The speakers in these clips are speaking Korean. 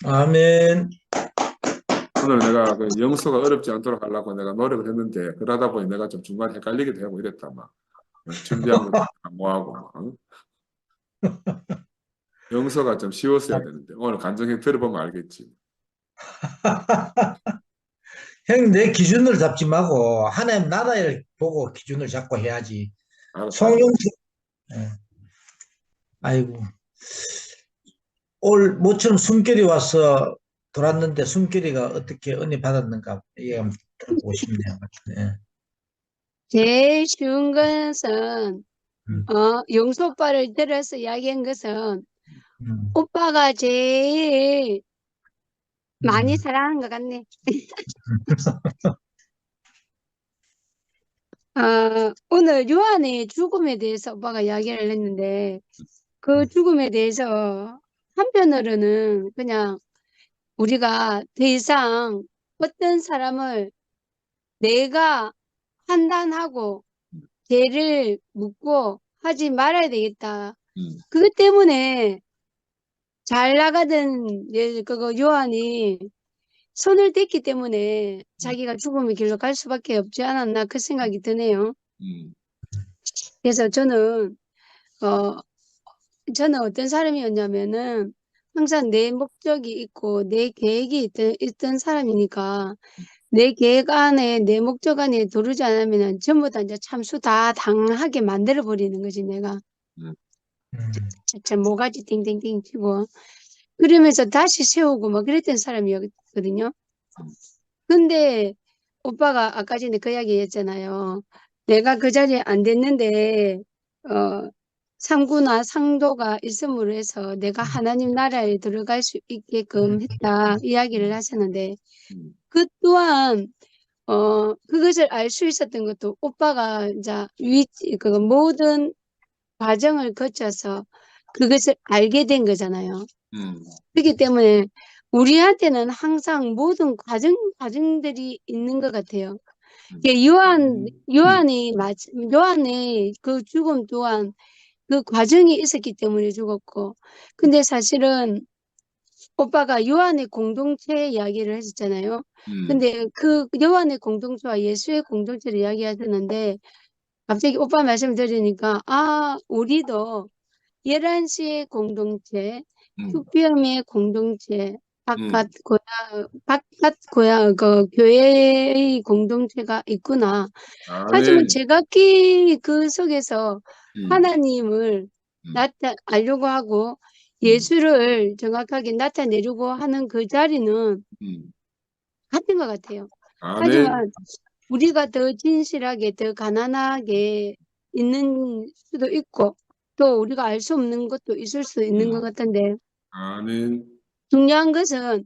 아멘. 오늘 내가 그 영수가 어렵지 않도록 하려고 내가 노력을 했는데 그러다 보니 내가 좀 중간에 헷갈리기도 하고 이랬다 막 준비한 것도 뭐하고 막 응? 영서가 좀 쉬웠어야 되는데 오늘 간증해 들어보면 알겠지. 형, 내 기준을 잡지 말고 하나님 나라를 보고 기준을 잡고 해야지. 알았어, 알았어. 송영수, 예. 아이고, 올 모처럼 숨결이 와서 돌았는데 숨결이가 어떻게 은혜 받았는가 이게 한번 들어보고 싶네요. 예. 제일 쉬운 것은, 음, 용수 오빠를 들어서 이야기한 것은, 음, 오빠가 제일 많이 음, 사랑한 것 같네. 오늘 요한의 죽음에 대해서 오빠가 이야기를 했는데, 그 죽음에 대해서 한편으로는 그냥 우리가 더 이상 어떤 사람을 내가 판단하고 죄를 묻고 하지 말아야 되겠다. 음, 그것 때문에 잘 나가던 그거 요한이 손을 댔기 때문에 음, 자기가 죽음의 길로 갈 수밖에 없지 않았나 그 생각이 드네요. 음, 그래서 어, 저는 어떤 사람이었냐면은 항상 내 목적이 있고 내 계획이 있던 사람이니까 내 계획 안에 내 목적 안에 들어오지 않으면은 전부 다 이제 참수 다 당하게 만들어 버리는 거지 내가. 음, 음, 참 모가지 띵띵띵 치고 그러면서 다시 세우고 막 그랬던 사람이었거든요. 음, 근데 오빠가 아까 전에 그 이야기 했잖아요. 내가 그 자리에 안 됐는데 상구나 상도가 있음으로 해서 내가 하나님 나라에 들어갈 수 있게끔 했다 이야기를 하셨는데 음, 그 또한 그것을 알 수 있었던 것도 오빠가 이제 그 모든 과정을 거쳐서 그것을 알게 된 거잖아요. 음, 그렇기 때문에 우리한테는 항상 모든 과정들이 있는 것 같아요. 이게 요한의 그 죽음 또한 그 과정이 있었기 때문에 죽었고, 근데 사실은 오빠가 요한의 공동체 이야기를 했었잖아요. 음, 근데 그 요한의 공동체와 예수의 공동체를 이야기하셨는데, 갑자기 오빠 말씀 들으니까, 우리도 11시의 공동체, 음, 투표함의 공동체, 음. 그 교회의 공동체가 있구나. 하지만 아멘. 제각기 그 속에서 음, 하나님을 음, 알려고 하고 음, 예수를 정확하게 나타내려고 하는 그 자리는 음. 같은 것 같아요. 아멘. 하지만 우리가 더 진실하게, 더 가난하게 있는 수도 있고, 또 우리가 알 수 없는 것도 있을 수 있는 것 음, 같은데, 아멘. 중요한 것은,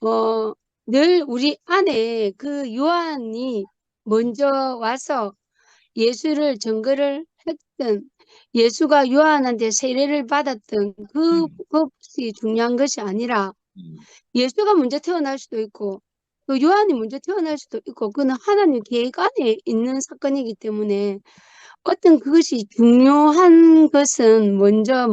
어, 늘 우리 안에 그 요한이 먼저 와서 예수를 증거를 했던, 예수가 요한한테 세례를 받았던 음, 그것이 중요한 것이 아니라, 음, 예수가 먼저 태어날 수도 있고, 또 요한이 먼저 태어날 수도 있고, 그는 하나님 계획 안에 있는 사건이기 때문에, 어떤 그것이 중요한 것은 먼저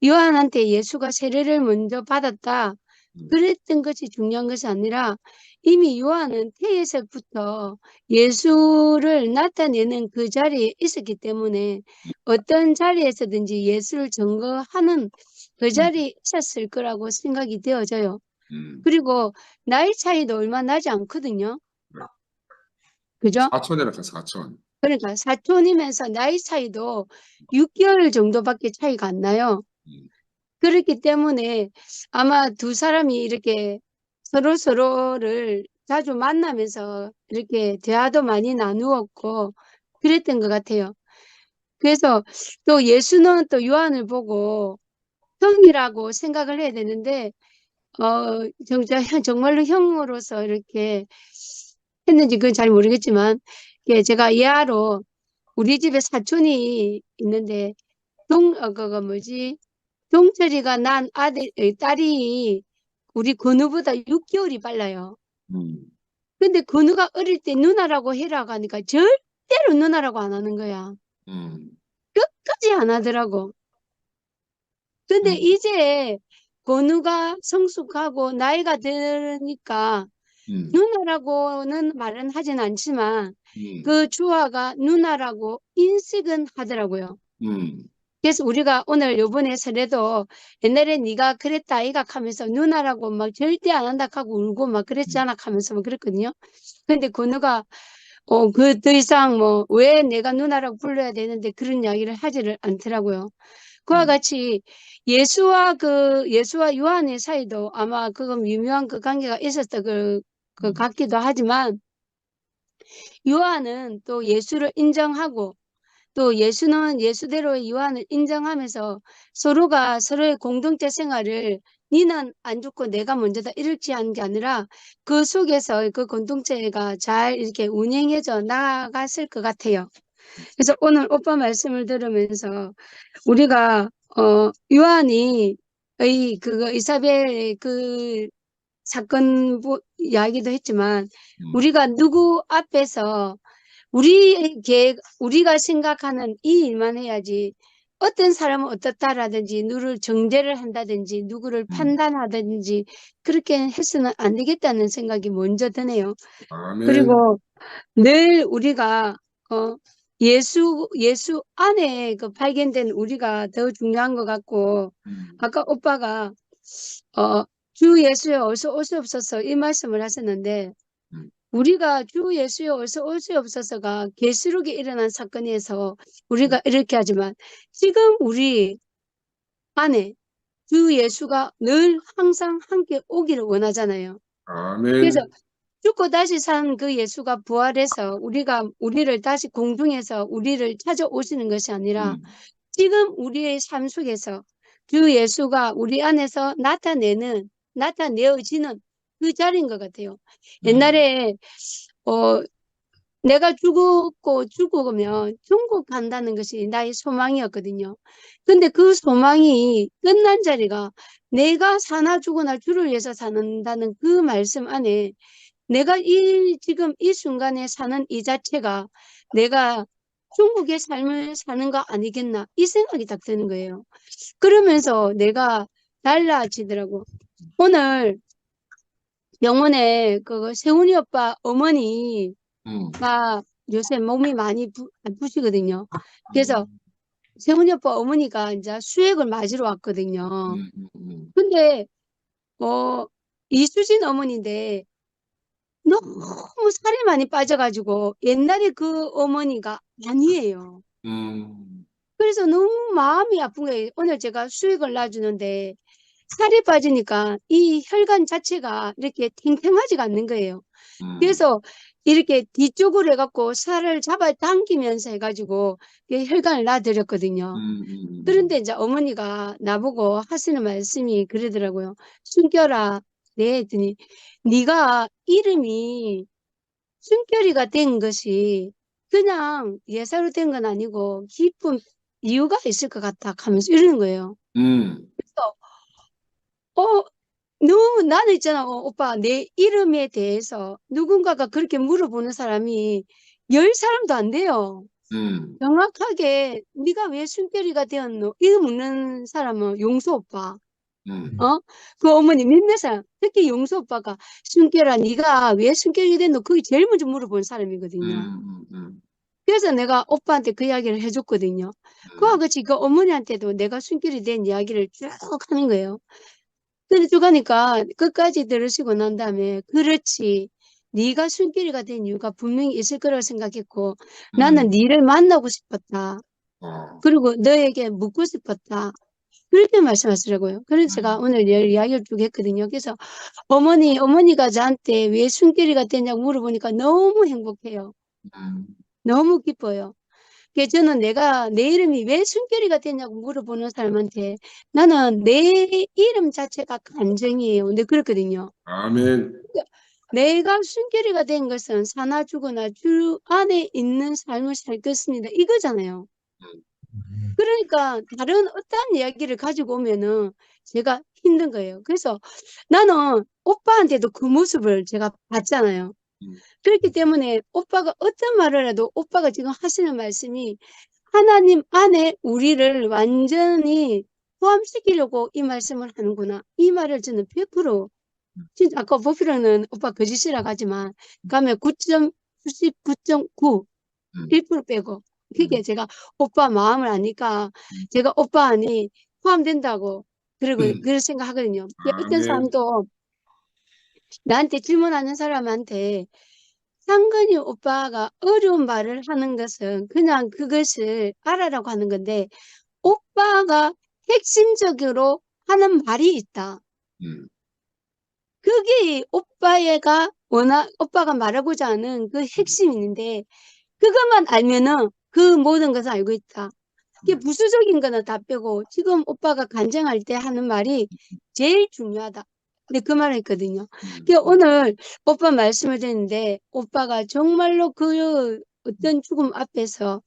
요한한테 예수가 세례를 먼저 받았다. 음, 그랬던 것이 중요한 것이 아니라 이미 요한은 태에서부터 예수를 나타내는 그 자리에 있었기 때문에 어떤 자리에서든지 예수를 증거하는 그 음, 자리에 있었을 거라고 생각이 되어져요. 음. 그리고 나이 차이도 얼마 나지 않거든요. 그죠? 사촌이라 그 사촌. 그러니까 사촌이면서 나이 차이도 6개월 정도밖에 차이가 안 나요. 음, 그렇기 때문에 아마 두 사람이 이렇게 서로를 자주 만나면서 이렇게 대화도 많이 나누었고 그랬던 것 같아요. 그래서 또 예수는 또 요한을 보고 형이라고 생각을 해야 되는데, 정말로 형으로서 이렇게 했는지 그건 잘 모르겠지만, 제가 예하로 우리 집에 사촌이 있는데, 그거 뭐지? 동철이가 난 딸이 우리 건우보다 6개월이 빨라요. 음, 근데 건우가 어릴 때 누나라고 해라고 하니까 절대로 누나라고 안 하는 거야. 음, 끝까지 안 하더라고. 근데 음, 이제 건우가 성숙하고 나이가 드니까 누나라고는 말은 하진 않지만 그 주아가 누나라고 인식은 하더라고요. 그래서 우리가 오늘 요번에 설에도 옛날에 네가 그랬다 아이가 하면서 누나라고 막 절대 안 한다 하고 울고 막 그랬지 않아 하면서 막 그랬거든요. 근데 건우가 그 더 이상 뭐 왜 내가 누나라고 불러야 되는데 그런 이야기를 하지를 않더라고요. 그와 같이 예수와 요한의 사이도 아마 그건 미묘한 그 관계가 있었던 그 같기도 하지만 요한은 또 예수를 인정하고 또 예수는 예수대로의 요한을 인정하면서 서로가 서로의 공동체 생활을 니는 안 죽고 내가 먼저다 이렇게 하는 게 아니라 그 속에서 그 공동체가 잘 이렇게 운행해져 나갔을 것 같아요. 그래서 오늘 오빠 말씀을 들으면서 우리가 요한이 그거 이사벨의 그 사건 이야기도 했지만 우리가 누구 앞에서 우리가 생각하는 이 일만 해야지 어떤 사람은 어떻다라든지 누구를 정죄를 한다든지 누구를 판단하든지 그렇게 해서는 안 되겠다는 생각이 먼저 드네요. 아멘. 그리고 늘 우리가 예수 안에 그 발견된 우리가 더 중요한 것 같고 아까 오빠가 주 예수여 어서 오시옵소서 이 말씀을 하셨는데 우리가 주 예수여 어서 오시옵소서가 계시록에 일어난 사건에서 우리가 이렇게 하지만 지금 우리 안에 주 예수가 늘 항상 함께 오기를 원하잖아요. 그래서 아멘. 죽고 다시 산 그 예수가 부활해서 우리를 다시 공중에서 우리를 찾아오시는 것이 아니라 지금 우리의 삶 속에서 주 예수가 우리 안에서 나타내어지는 그 자리인 것 같아요. 옛날에 내가 죽으면 천국 간다는 것이 나의 소망이었거든요. 근데 그 소망이 끝난 자리가 내가 사나 죽으나 주를 위해서 사는다는 그 말씀 안에 내가 지금 이 순간에 사는 이 자체가 내가 중국의 삶을 사는 거 아니겠나 이 생각이 딱 드는 거예요. 그러면서 내가 달라지더라고. 오늘 병원에 그 세훈이 오빠 어머니가 요새 몸이 많이 아프시거든요. 그래서 세훈이 오빠 어머니가 이제 수액을 맞으러 왔거든요. 근데 이수진 어머니인데 너무 살이 많이 빠져가지고 옛날에 그 어머니가 아니에요. 그래서 너무 마음이 아픈 거예요. 오늘 제가 수액을 놔주는데 살이 빠지니까 이 혈관 자체가 이렇게 탱탱하지가 않는 거예요. 그래서 이렇게 뒤쪽으로 해갖고 살을 잡아당기면서 해가지고 혈관을 놔드렸거든요. 그런데 이제 어머니가 나보고 하시는 말씀이 그러더라고요. 순결아, 네 했더니 네가 이름이 순결이가 된 것이 그냥 예사로 된 건 아니고 깊은 이유가 있을 것 같다 하면서 이러는 거예요. 그래서 나는 있잖아, 오빠, 내 이름에 대해서 누군가가 그렇게 물어보는 사람이 10사람도 안 돼요. 정확하게 네가 왜 순결이가 되었노? 이거 묻는 사람은 용수 오빠. 그 어머니 몇몇 사람, 특히 용수 오빠가 순결아, 네가 왜 순결이 됐노? 그게 제일 먼저 물어보는 사람이거든요. 그래서 내가 오빠한테 그 이야기를 해줬거든요. 그와 같이 그 어머니한테도 내가 순결이 된 이야기를 쭉 하는 거예요. 근데 쭉 하니까 끝까지 들으시고 난 다음에 그렇지. 네가 순결이가 된 이유가 분명히 있을 거라고 생각했고 나는 네를 만나고 싶었다. 그리고 너에게 묻고 싶었다. 그렇게 말씀하시더라고요. 그래서 제가 오늘 이야기를 쭉 했거든요. 그래서 어머니가 저한테 왜 순결이가 됐냐고 물어보니까 너무 행복해요. 너무 기뻐요. 그래서 저는 내 이름이 왜 순결이가 됐냐고 물어보는 사람한테 나는 내 이름 자체가 간증이에요. 근데 그렇거든요. 아멘. 내가 순결이가 된 것은 사나 죽으나 주 안에 있는 삶을 살 것입니다. 이거잖아요. 그러니까 다른 어떤 이야기를 가지고 오면은 제가 힘든 거예요. 그래서 나는 오빠한테도 그 모습을 제가 봤잖아요. 그렇기 때문에 오빠가 어떤 말을 해도 오빠가 지금 하시는 말씀이 하나님 안에 우리를 완전히 포함시키려고 이 말씀을 하는구나. 이 말을 저는 100% 진짜 아까 보필로는 오빠 거짓이라고 하지만 가면 99.9 1% 빼고 그게 제가 오빠 마음을 아니까 제가 오빠 안에 포함된다고 그럴 생각하거든요. 어떤 아멘. 사람도 나한테 질문하는 사람한테 상근이 오빠가 어려운 말을 하는 것은 그냥 그것을 알아라고 하는 건데 오빠가 핵심적으로 하는 말이 있다. 음, 그게 오빠가 말하고자 하는 그 핵심이 있는데 그것만 알면은 그 모든 것을 알고 있다. 그게 부수적인 거는 다 빼고 지금 오빠가 간증할 때 하는 말이 제일 중요하다. 근데 그 말을 했거든요. 오늘 오빠 말씀을 듣는데 오빠가 정말로 그 어떤 죽음 앞에서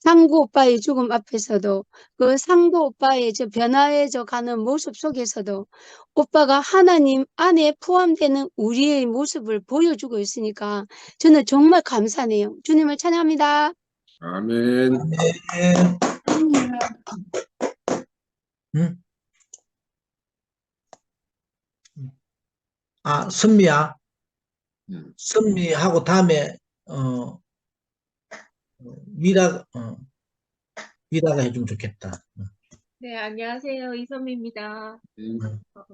상구 오빠의 죽음 앞에서도 그 상구 오빠의 저 변화해져 가는 모습 속에서도 오빠가 하나님 안에 포함되는 우리의 모습을 보여주고 있으니까 저는 정말 감사하네요. 주님을 찬양합니다. 아멘. 아멘. 응? 아, 선미야. 선미하고 다음에 미라가 해주면 좋겠다. 네, 안녕하세요. 이선미입니다. 음, 어,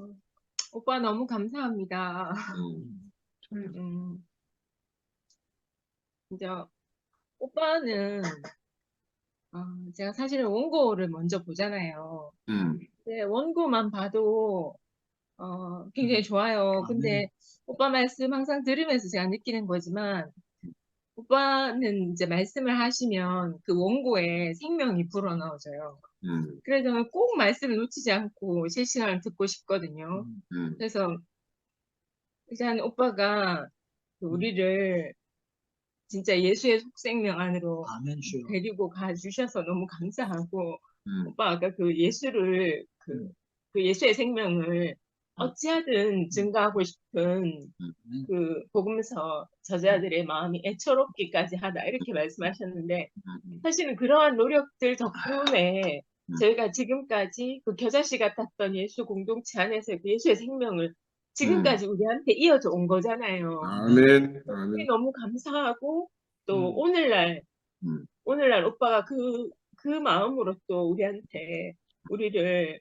오빠 너무 감사합니다. 이제 오빠는 제가 사실은 원고를 먼저 보잖아요. 근데 원고만 봐도 굉장히 좋아요. 근데 오빠 말씀 항상 들으면서 제가 느끼는 거지만 오빠는 이제 말씀을 하시면 그 원고에 생명이 불어넣어져요. 그래서 저는 꼭 말씀을 놓치지 않고 실시간을 듣고 싶거든요. 그래서 일단 오빠가 우리를 진짜 예수의 속생명 안으로 아멘 주여. 데리고 가주셔서 너무 감사하고 오빠 아까 그 예수를 그 예수의 생명을 어찌하든 증가하고 싶은 그 복음서 저자들의 마음이 애처롭기까지 하다 이렇게 말씀하셨는데 사실은 그러한 노력들 덕분에 저희가 지금까지 그 겨자씨 같았던 예수 공동체 안에서 그 예수의 생명을 지금까지 우리한테 이어져 온 거잖아요. 아멘. 그게 아멘. 너무 감사하고 또 오늘날 오빠가 그 마음으로 또 우리를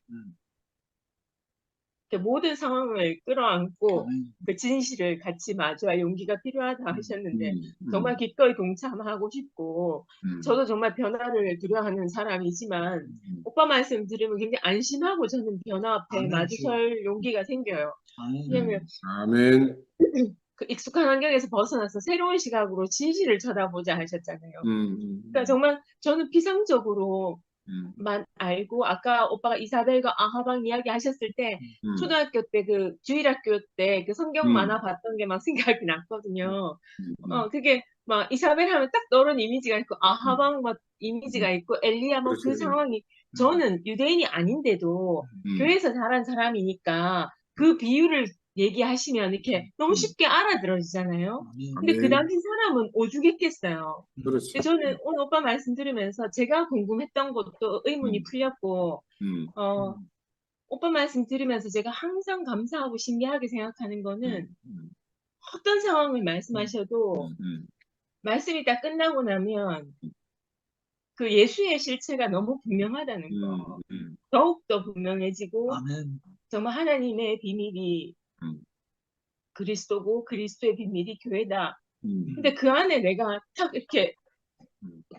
이렇게 모든 상황을 끌어안고 그 진실을 같이 마주할 용기가 필요하다 하셨는데 정말 기꺼이 동참하고 싶고 저도 정말 변화를 두려워하는 사람이지만 오빠 말씀 들으면 굉장히 안심하고 저는 변화 앞에 아멘, 마주설 용기가 생겨요. 왜냐면 아멘. 그 익숙한 환경에서 벗어나서 새로운 시각으로 진실을 쳐다보자 하셨잖아요. 그러니까 정말 저는 피상적으로만 알고 아까 오빠가 이사벨과 아하방 이야기 하셨을 때 초등학교 때 그 주일학교 때 그 성경 만화 봤던 게 막 생각이 났거든요. 그게 막 이사벨 하면 딱 떠오르는 이미지가 있고 아하방 막 이미지가 있고 엘리야 뭐 그 그렇죠. 상황이 저는 유대인이 아닌데도 교회에서 자란 사람이니까 그 비유를 얘기하시면 이렇게 너무 쉽게 알아들어지잖아요. 근데 그 아멘. 당시 사람은 오죽했겠어요. 그렇죠. 근데 저는 오늘 오빠 말씀 들으면서 제가 궁금했던 것도 의문이 풀렸고, 오빠 말씀 들으면서 제가 항상 감사하고 신기하게 생각하는 거는 어떤 상황을 말씀하셔도 말씀이 다 끝나고 나면 그 예수의 실체가 너무 분명하다는 거. 더욱더 분명해지고 아멘. 정말 하나님의 비밀이 그리스도고 그리스도의 비밀이 교회다. 근데 그 안에 내가 딱 이렇게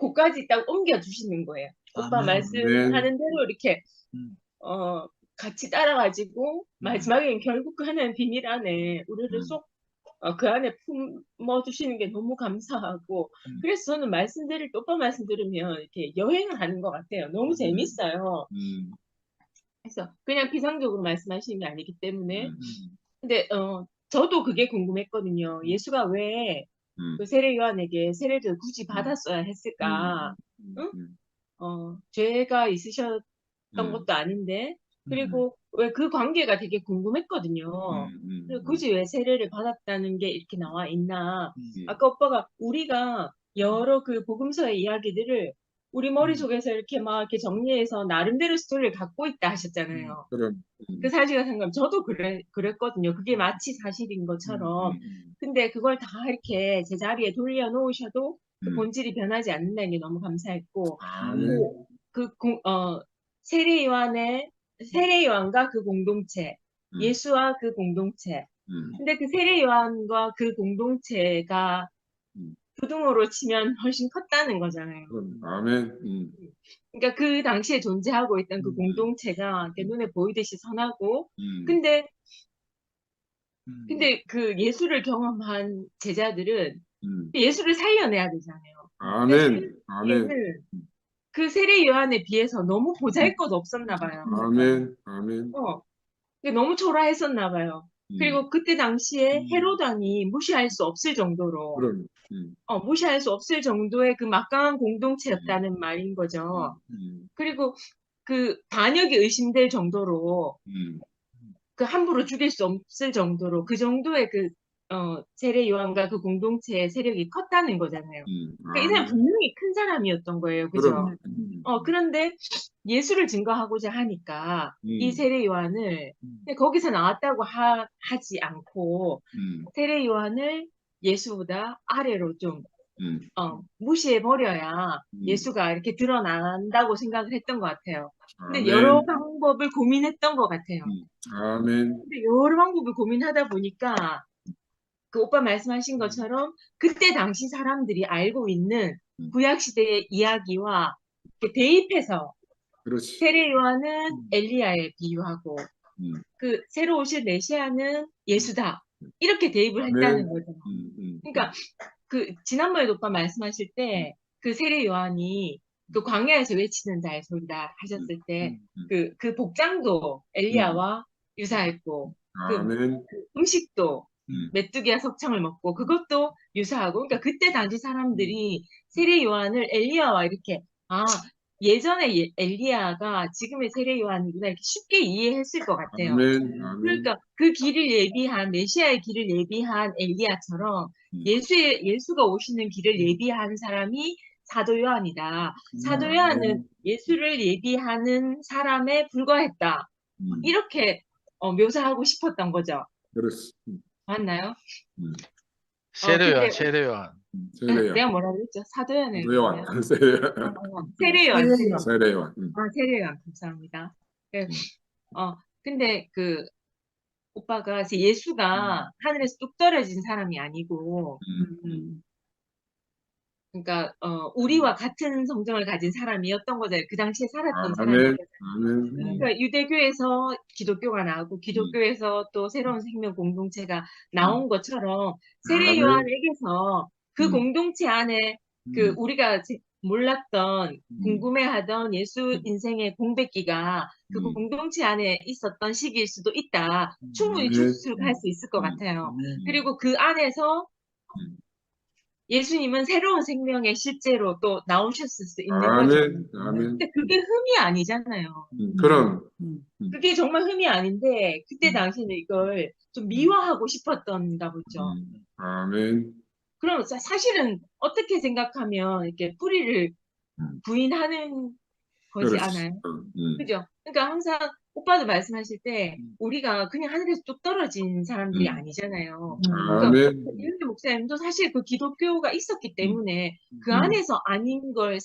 그까지 딱 옮겨주시는 거예요. 오빠 아멘. 말씀하는 대로 이렇게 음. 같이 따라가지고 마지막에는 결국 그 하나님 비밀 안에 우리를 쏙 그 안에 품어주시는 게 너무 감사하고 그래서 저는 말씀 드릴 때 오빠 말씀 들으면 이렇게 여행을 하는 것 같아요. 너무 재밌어요. 그래서 그냥 피상적으로 말씀하시는 게 아니기 때문에 근데 저도 그게 궁금했거든요. 예수가 왜 그 세례 요한에게 세례를 굳이 받았어야 했을까? 응? 죄가 있으셨던 것도 아닌데 그리고 왜 그 관계가 되게 궁금했거든요. 그리고 굳이 왜 세례를 받았다는 게 이렇게 나와 있나? 아까 오빠가 우리가 여러 그 복음서의 이야기들을 우리 머릿속에서 이렇게 막 이렇게 정리해서 나름대로 스토리를 갖고 있다 하셨잖아요. 그럼, 그 사실과 상관, 저도 그랬거든요. 그게 마치 사실인 것처럼. 근데 그걸 다 이렇게 제자리에 돌려놓으셔도 그 본질이 변하지 않는다는 게 너무 감사했고, 아멘. 세례 요한과 그 공동체, 음. 예수와 그 공동체. 음. 근데 그 세례 요한과 그 공동체가 음. 부등호로 치면 훨씬 컸다는 거잖아요. 그럼, 아멘. 그러니까 그 당시에 존재하고 있던 그 공동체가 이렇게 눈에 보이듯이 선하고, 음. 근데 그 예수를 경험한 제자들은 예수를 살려내야 되잖아요. 아멘. 아멘. 얘는 그 세례 요한에 비해서 너무 보잘것 없었나 봐요. 아멘. 아멘. 이게 너무 초라했었나 봐요. 그리고 그때 당시에 헤롯 왕이 무시할 수 없을 정도로, 그럼, 무시할 수 없을 정도의 그 막강한 공동체였다는 말인 거죠. 그리고 그 반역이 의심될 정도로, 그 함부로 죽일 수 없을 정도로 그 정도의 세례 요한과 그 공동체의 세력이 컸다는 거잖아요. 그러니까 이 사람 분명히 큰 사람이었던 거예요. 그죠? 그럼, 그런데 예수를 증거하고자 하니까 이 세례 요한을 그냥 거기서 나왔다고 하지 않고 세례 요한을 예수보다 아래로 좀 무시해 버려야 예수가 이렇게 드러난다고 생각을 했던 것 같아요. 근데 아멘. 여러 방법을 고민했던 것 같아요. 아멘. 근데 여러 방법을 고민하다 보니까 그 오빠 말씀하신 것처럼 그때 당시 사람들이 알고 있는 구약 시대의 이야기와 이렇게 대입해서 그렇지. 세례 요한은 엘리야에 비유하고 그 새로 오실 메시아는 예수다. 이렇게 대입을 아멘. 했다는 거죠. 그러니까 그 지난번에 오빠 말씀하실 때 그 세례 요한이 그 광야에서 외치는 자의 소리다 하셨을 때 그 복장도 엘리야와 유사했고 그 아멘. 음식도 메뚜기와 석청을 먹고 그것도 유사하고 그러니까 그때 당시 사람들이 세례 요한을 엘리야와 이렇게 예전에 엘리야가 지금의 세례 요한이구나 이렇게 쉽게 이해했을 것 같아요. 아멘. 아멘. 그러니까 그 길을 예비한 메시아의 길을 예비한 엘리야처럼 예수가 오시는 길을 예비한 사람이 사도 요한이다. 사도 요한은 예수를 예비하는 사람에 불과했다. 이렇게 묘사하고 싶었던 거죠. 그렇지. 맞나요? 세례 요한, 근데 세례 요한. 세례야. 내가 뭐라고 했죠? 사도 요한을 요한. 세례야. 세례 요한. 세례요한. 세례 요한 감사합니다. 네. 근데 그 오빠가 예수가 하늘에서 뚝 떨어진 사람이 아니고 그러니까 우리와 같은 성정을 가진 사람이었던 거잖아요. 그 당시에 살았던 사람이었잖아요. 아멘. 그러니까 유대교에서 기독교가 나오고 기독교에서 또 새로운 생명 공동체가 나온 것처럼 세례 요한에게서 그 공동체 안에 그 우리가 몰랐던 궁금해하던 예수 인생의 공백기가 그 공동체 안에 있었던 시기일 수도 있다. 충분히 추측할 수 있을 것 같아요. 그리고 그 안에서 예수님은 새로운 생명에 실제로 또 나오셨을 수 있는 거죠. 아멘. 근데 그게 흠이 아니잖아요. 그럼. 그게 정말 흠이 아닌데 그때 당시에는 이걸 좀 미화하고 싶었던가 보죠. 아멘. 그럼 사실은 어떻게 생각하면 이렇게 뿌리를 부인하는 거지 그렇지. 않아요? 그죠? 그러니까 항상 오빠도 말씀하실 때 우리가 그냥 하늘에서 뚝 떨어진 사람들이 아니잖아요. 그러니까 아멘. 이은혜 목사님도 사실 그 기독교가 있었기 때문에 그 안에서 아닌 걸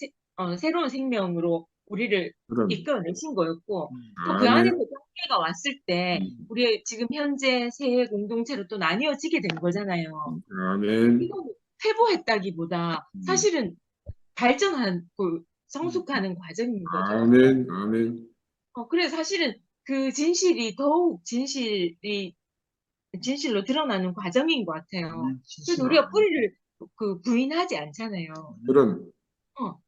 새로운 생명으로 우리를 그럼. 이끌어내신 거였고 또 그 안에서 한계가 왔을 때 우리 지금 현재 새 공동체로 또 나뉘어지게 된 거잖아요. 아멘. 이거 회복했다기보다 사실은 발전하고 성숙하는 과정인 거죠. 아멘. 그래서 사실은 그 진실이 더욱 진실로 드러나는 과정인 것 같아요. 그래서 우리가 뿌리를 부인하지 않잖아요. 그럼.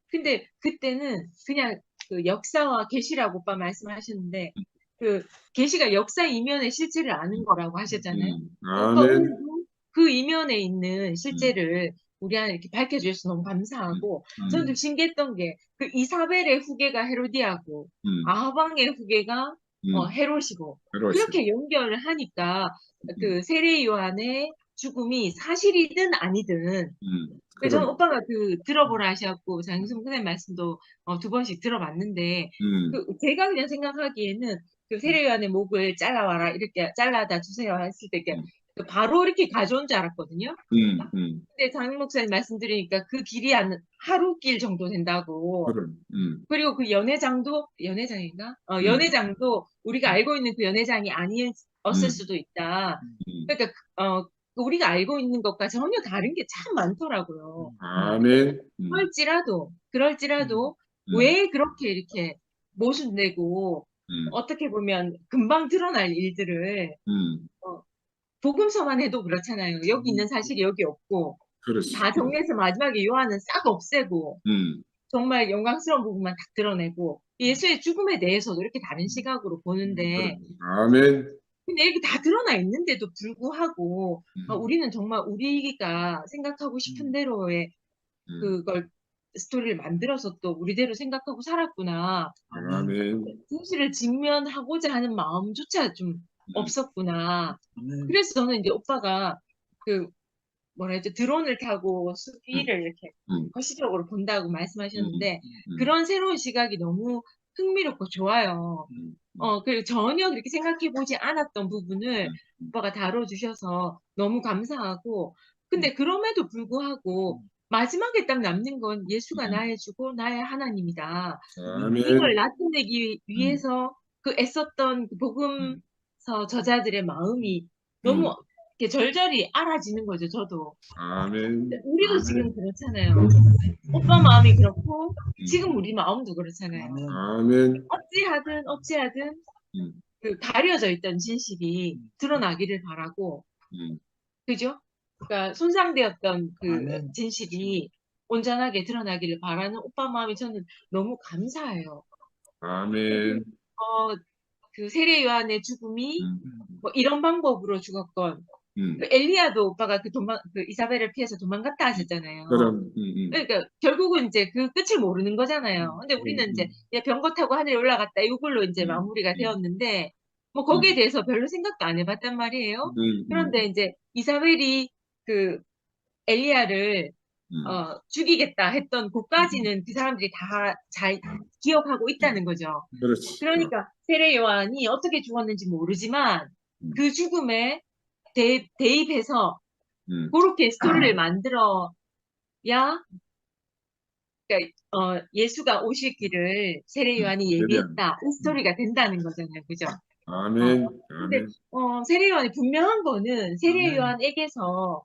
근데 그때는 그냥 그 역사와 계시라고 오빠 말씀하셨는데 그 계시가 역사 이면의 실체를 아는 거라고 하셨잖아요. 오빠 아멘. 오늘도 그 이면에 있는 실제를 우리한테 이렇게 밝혀주셔서 너무 감사하고 저는 좀 신기했던 게 그 이사벨의 후계가 헤로디아고 아하방의 후계가 헤롯이고 그렇게 연결을 하니까 그 세례 요한의 죽음이 사실이든 아니든. 그래서 저는 그럼, 오빠가 들어보라 하셨고, 장윤성 선생님 말씀도 2번씩 들어봤는데, 제가 그냥 생각하기에는 세례요한의 목을 잘라와라, 이렇게 잘라다 주세요 했을 때, 이렇게 바로 이렇게 가져온 줄 알았거든요. 근데 장윤 목사님 말씀드리니까 그 길이 한 하루 길 정도 된다고. 그럼, 그리고 그 연회장인가? 연회장도 우리가 알고 있는 그 연회장이 아니었을 수도 있다. 그러니까, 우리가 알고 있는 것과 전혀 다른 게 참 많더라고요. 아멘, 그럴지라도, 왜 그렇게 이렇게 모순되고, 어떻게 보면 금방 드러날 일들을, 복음서만 해도 그렇잖아요. 여기 있는 사실이 여기 없고, 그렇지. 다 정리해서 마지막에 요한은 싹 없애고, 정말 영광스러운 부분만 딱 드러내고, 예수의 죽음에 대해서도 이렇게 다른 시각으로 보는데, 아멘, 근데 이렇게 다 드러나 있는데도 불구하고, 우리는 정말 우리가 생각하고 싶은 대로의 그걸, 스토리를 만들어서 또 우리대로 생각하고 살았구나. 아멘, 진실을 직면하고자 하는 마음조차 좀 없었구나. 아멘. 그래서 저는 이제 오빠가 뭐라 해야지, 드론을 타고 숲 위를 이렇게 거시적으로 본다고 말씀하셨는데, 그런 새로운 시각이 너무 흥미롭고 좋아요. 그리고 전혀 그렇게 생각해 보지 않았던 부분을 오빠가 다뤄주셔서 너무 감사하고, 근데 그럼에도 불구하고, 마지막에 딱 남는 건 예수가 나의 주고 나의 하나님이다. 아멘, 이걸 나타내기 위해서 애썼던 그 복음서 저자들의 마음이 너무 이렇게 절절히 알아지는 거죠, 저도. 아멘, 우리도 지금 그렇잖아요. 오빠 마음이 그렇고, 지금 우리 마음도 그렇잖아요. 아멘, 어찌하든, 가려져 있던 진실이 드러나기를 바라고, 그죠? 그러니까 손상되었던 아멘. 진실이 온전하게 드러나기를 바라는 오빠 마음이 저는 너무 감사해요. 아멘, 세례 요한의 죽음이 뭐 이런 방법으로 죽었건, 엘리야도 오빠가 이사벨을 피해서 도망갔다 하셨잖아요. 그럼, 그러니까 결국은 이제 그 끝을 모르는 거잖아요. 근데 우리는 이제 병거 타고 하늘에 올라갔다, 이걸로 이제 마무리가 되었는데, 뭐 거기에 대해서 별로 생각도 안 해봤단 말이에요. 그런데 이제 이사벨이 엘리야를 죽이겠다 했던 곳까지는 그 사람들이 다 잘 기억하고 있다는 거죠. 그렇지. 그러니까 세례 요한이 어떻게 죽었는지 모르지만 그 죽음에 대입해서 그렇게 스토리를 만들어야, 그러니까 예수가 오실 길을 세례 요한이 예비했다, 이 스토리가 된다는 거잖아요, 그죠? 아멘, 근데 아멘, 세례 요한이 분명한 거는 세례 아멘. 요한에게서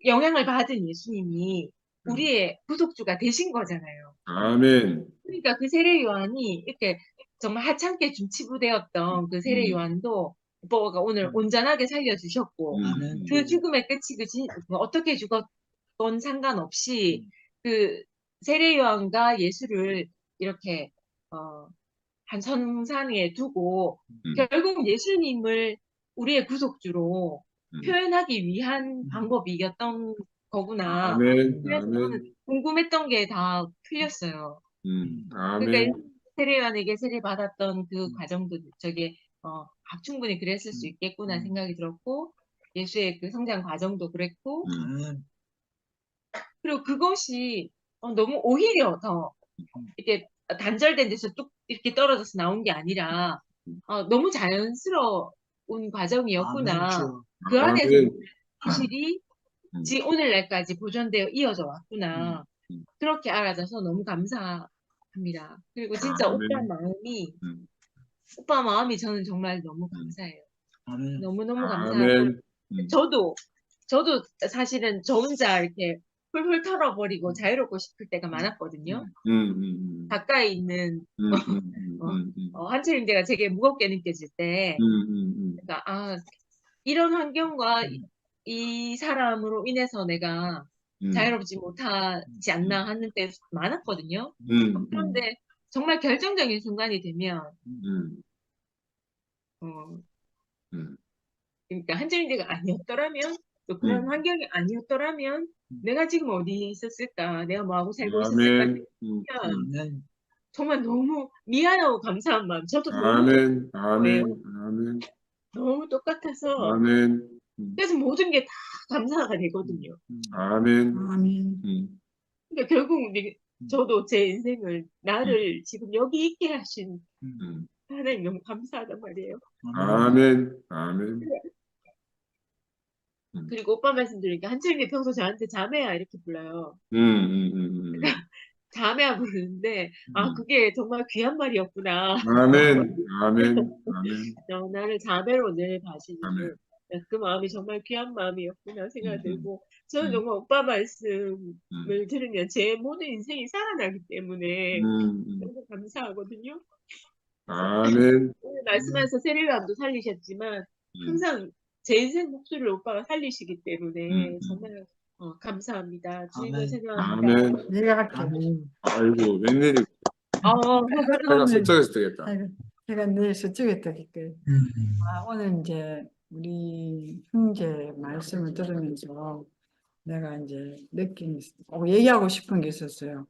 영향을 받은 예수님이 우리의 구속주가 되신 거잖아요. 아멘, 그러니까 그 세례 요한이 이렇게 정말 하찮게 중치부되었던 그 세례 요한도 오빠가 오늘 온전하게 살려주셨고, 아멘. 그 죽음의 끝이 어떻게 죽었건 상관없이 그 세례 요한과 예수를 이렇게 한 선상에 두고 결국 예수님을 우리의 구속주로 표현하기 위한 방법이었던 거구나. 아멘, 그래서 저는 아멘, 궁금했던 게 다 풀렸어요. 아멘, 그러니까 세례 요한에게 세례 받았던 그 과정도 충분히 그랬을 수 있겠구나 생각이 들었고, 예수의 그 성장 과정도 그랬고, 아멘. 그리고 그것이 너무 오히려 더 이렇게 단절된 데서 뚝 이렇게 떨어져서 나온 게 아니라 너무 자연스러운 과정이었구나. 아멘. 주여. 그 안에서 아멘, 사실이 오늘날까지 보존되어 이어져 왔구나. 그렇게 알아져서 너무 감사합니다. 그리고 진짜 아멘. 오빠 마음이 저는 정말 너무 감사해요. 아멘. 너무너무 감사하고, 아멘, 저도 사실은 저 혼자 이렇게 훌훌 털어버리고 자유롭고 싶을 때가 많았거든요. 가까이 있는 한철임제가 제게 무겁게 느껴질 때, 그러니까 이런 환경과 이 사람으로 인해서 내가 자유롭지 못하지 않나 하는 때 많았거든요. 그런데 정말 결정적인 순간이 되면 그러니까 한철임제가 아니었더라면, 또 그런 환경이 아니었더라면 내가 지금 어디 있었을까, 내가 뭐하고 살고 있었을까 아멘, 싶으면 아멘. 정말 너무 미안하고 감사한 마음, 저도 너무 아멘, 거예요. 아멘, 아멘, 너무 똑같아서 아멘, 그래서 모든 게 다 감사가 되거든요. 아멘. 아멘. 그러니까 결국 저도 제 인생을 나를 지금 여기 있게 하신 하나님 너무 감사하단 말이에요. 아멘. 아멘. 그리고 오빠 말씀드리니까 한철이 평소 저한테 자매야 이렇게 불러요. 자매야 부르는데 그게 정말 귀한 말이었구나. 아멘. 아멘. 아멘. 나를 자매로 늘 봐주는 아멘. 그 마음이 정말 귀한 마음이었구나 생각이 들고 저는 정말 오빠 말씀을 들으면 제 모든 인생이 살아나기 때문에 너무 감사하거든요. 아멘. 오늘 말씀하셔서 세례요한도 살리셨지만 항상 제 인생 목소리를 오빠가 살리시기 때문에 정말 감사합니다. 주님을 아멘. 생각합니다. 아멘. 내가 할게. 아이고, 웬일이. 내가 서쪽에서 되겠다. 아이고, 제가 내일 저쪽에 떠릴게. 오늘 이제 우리 형제 말씀을 들으면서 내가 이제 느낀, 얘기하고 싶은 게 있었어요.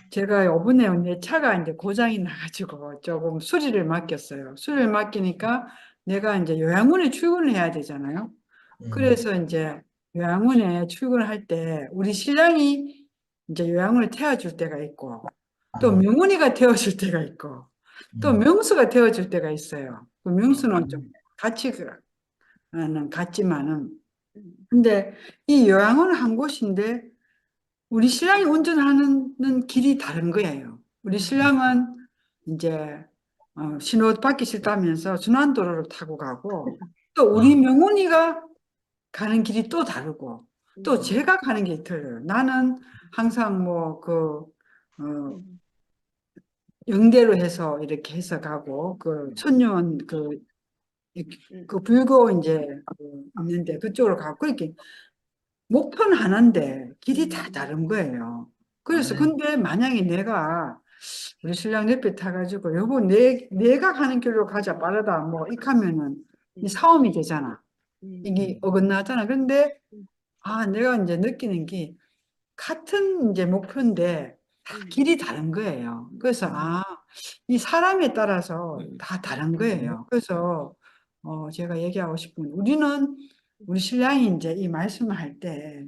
제가 이번에 내 차가 이제 고장이 나가지고 조금 수리를 맡겼어요. 수리를 맡기니까 내가 이제 요양원에 출근을 해야 되잖아요. 그래서 이제 요양원에 출근할 때 우리 신랑이 이제 요양원에 태워줄 때가 있고 또 명훈이가 태워줄 때가 있고 또 명수가 태워줄 때가 있어요. 그 명수는 좀 같지만은 근데 이 요양원 한 곳인데 우리 신랑이 운전하는 길이 다른 거예요. 우리 신랑은 이제 신호 받기 싫다면서 순환도로를 타고 가고 또 우리 명훈이가 가는 길이 또 다르고 또 제가 가는 길이 틀려요. 나는 항상 영대로 해서 이렇게 해서 가고 그 천년 그 불교 이제 있는데 그쪽으로 가고 그렇게 목표는 하나인데 길이 다 다른 거예요. 그래서 근데 만약에 내가 우리 신랑 옆에 타가지고 여보 내가 가는 길로 가자 빠르다 뭐 이렇게 하면은 이 싸움이 되잖아. 이게 어긋나잖아. 근데 내가 이제 느끼는 게 같은 이제 목표인데 다 길이 다른 거예요. 그래서 이 사람에 따라서 다 다른 거예요. 그래서 제가 얘기하고 싶은 건 우리 신랑이 이제 이 말씀을 할 때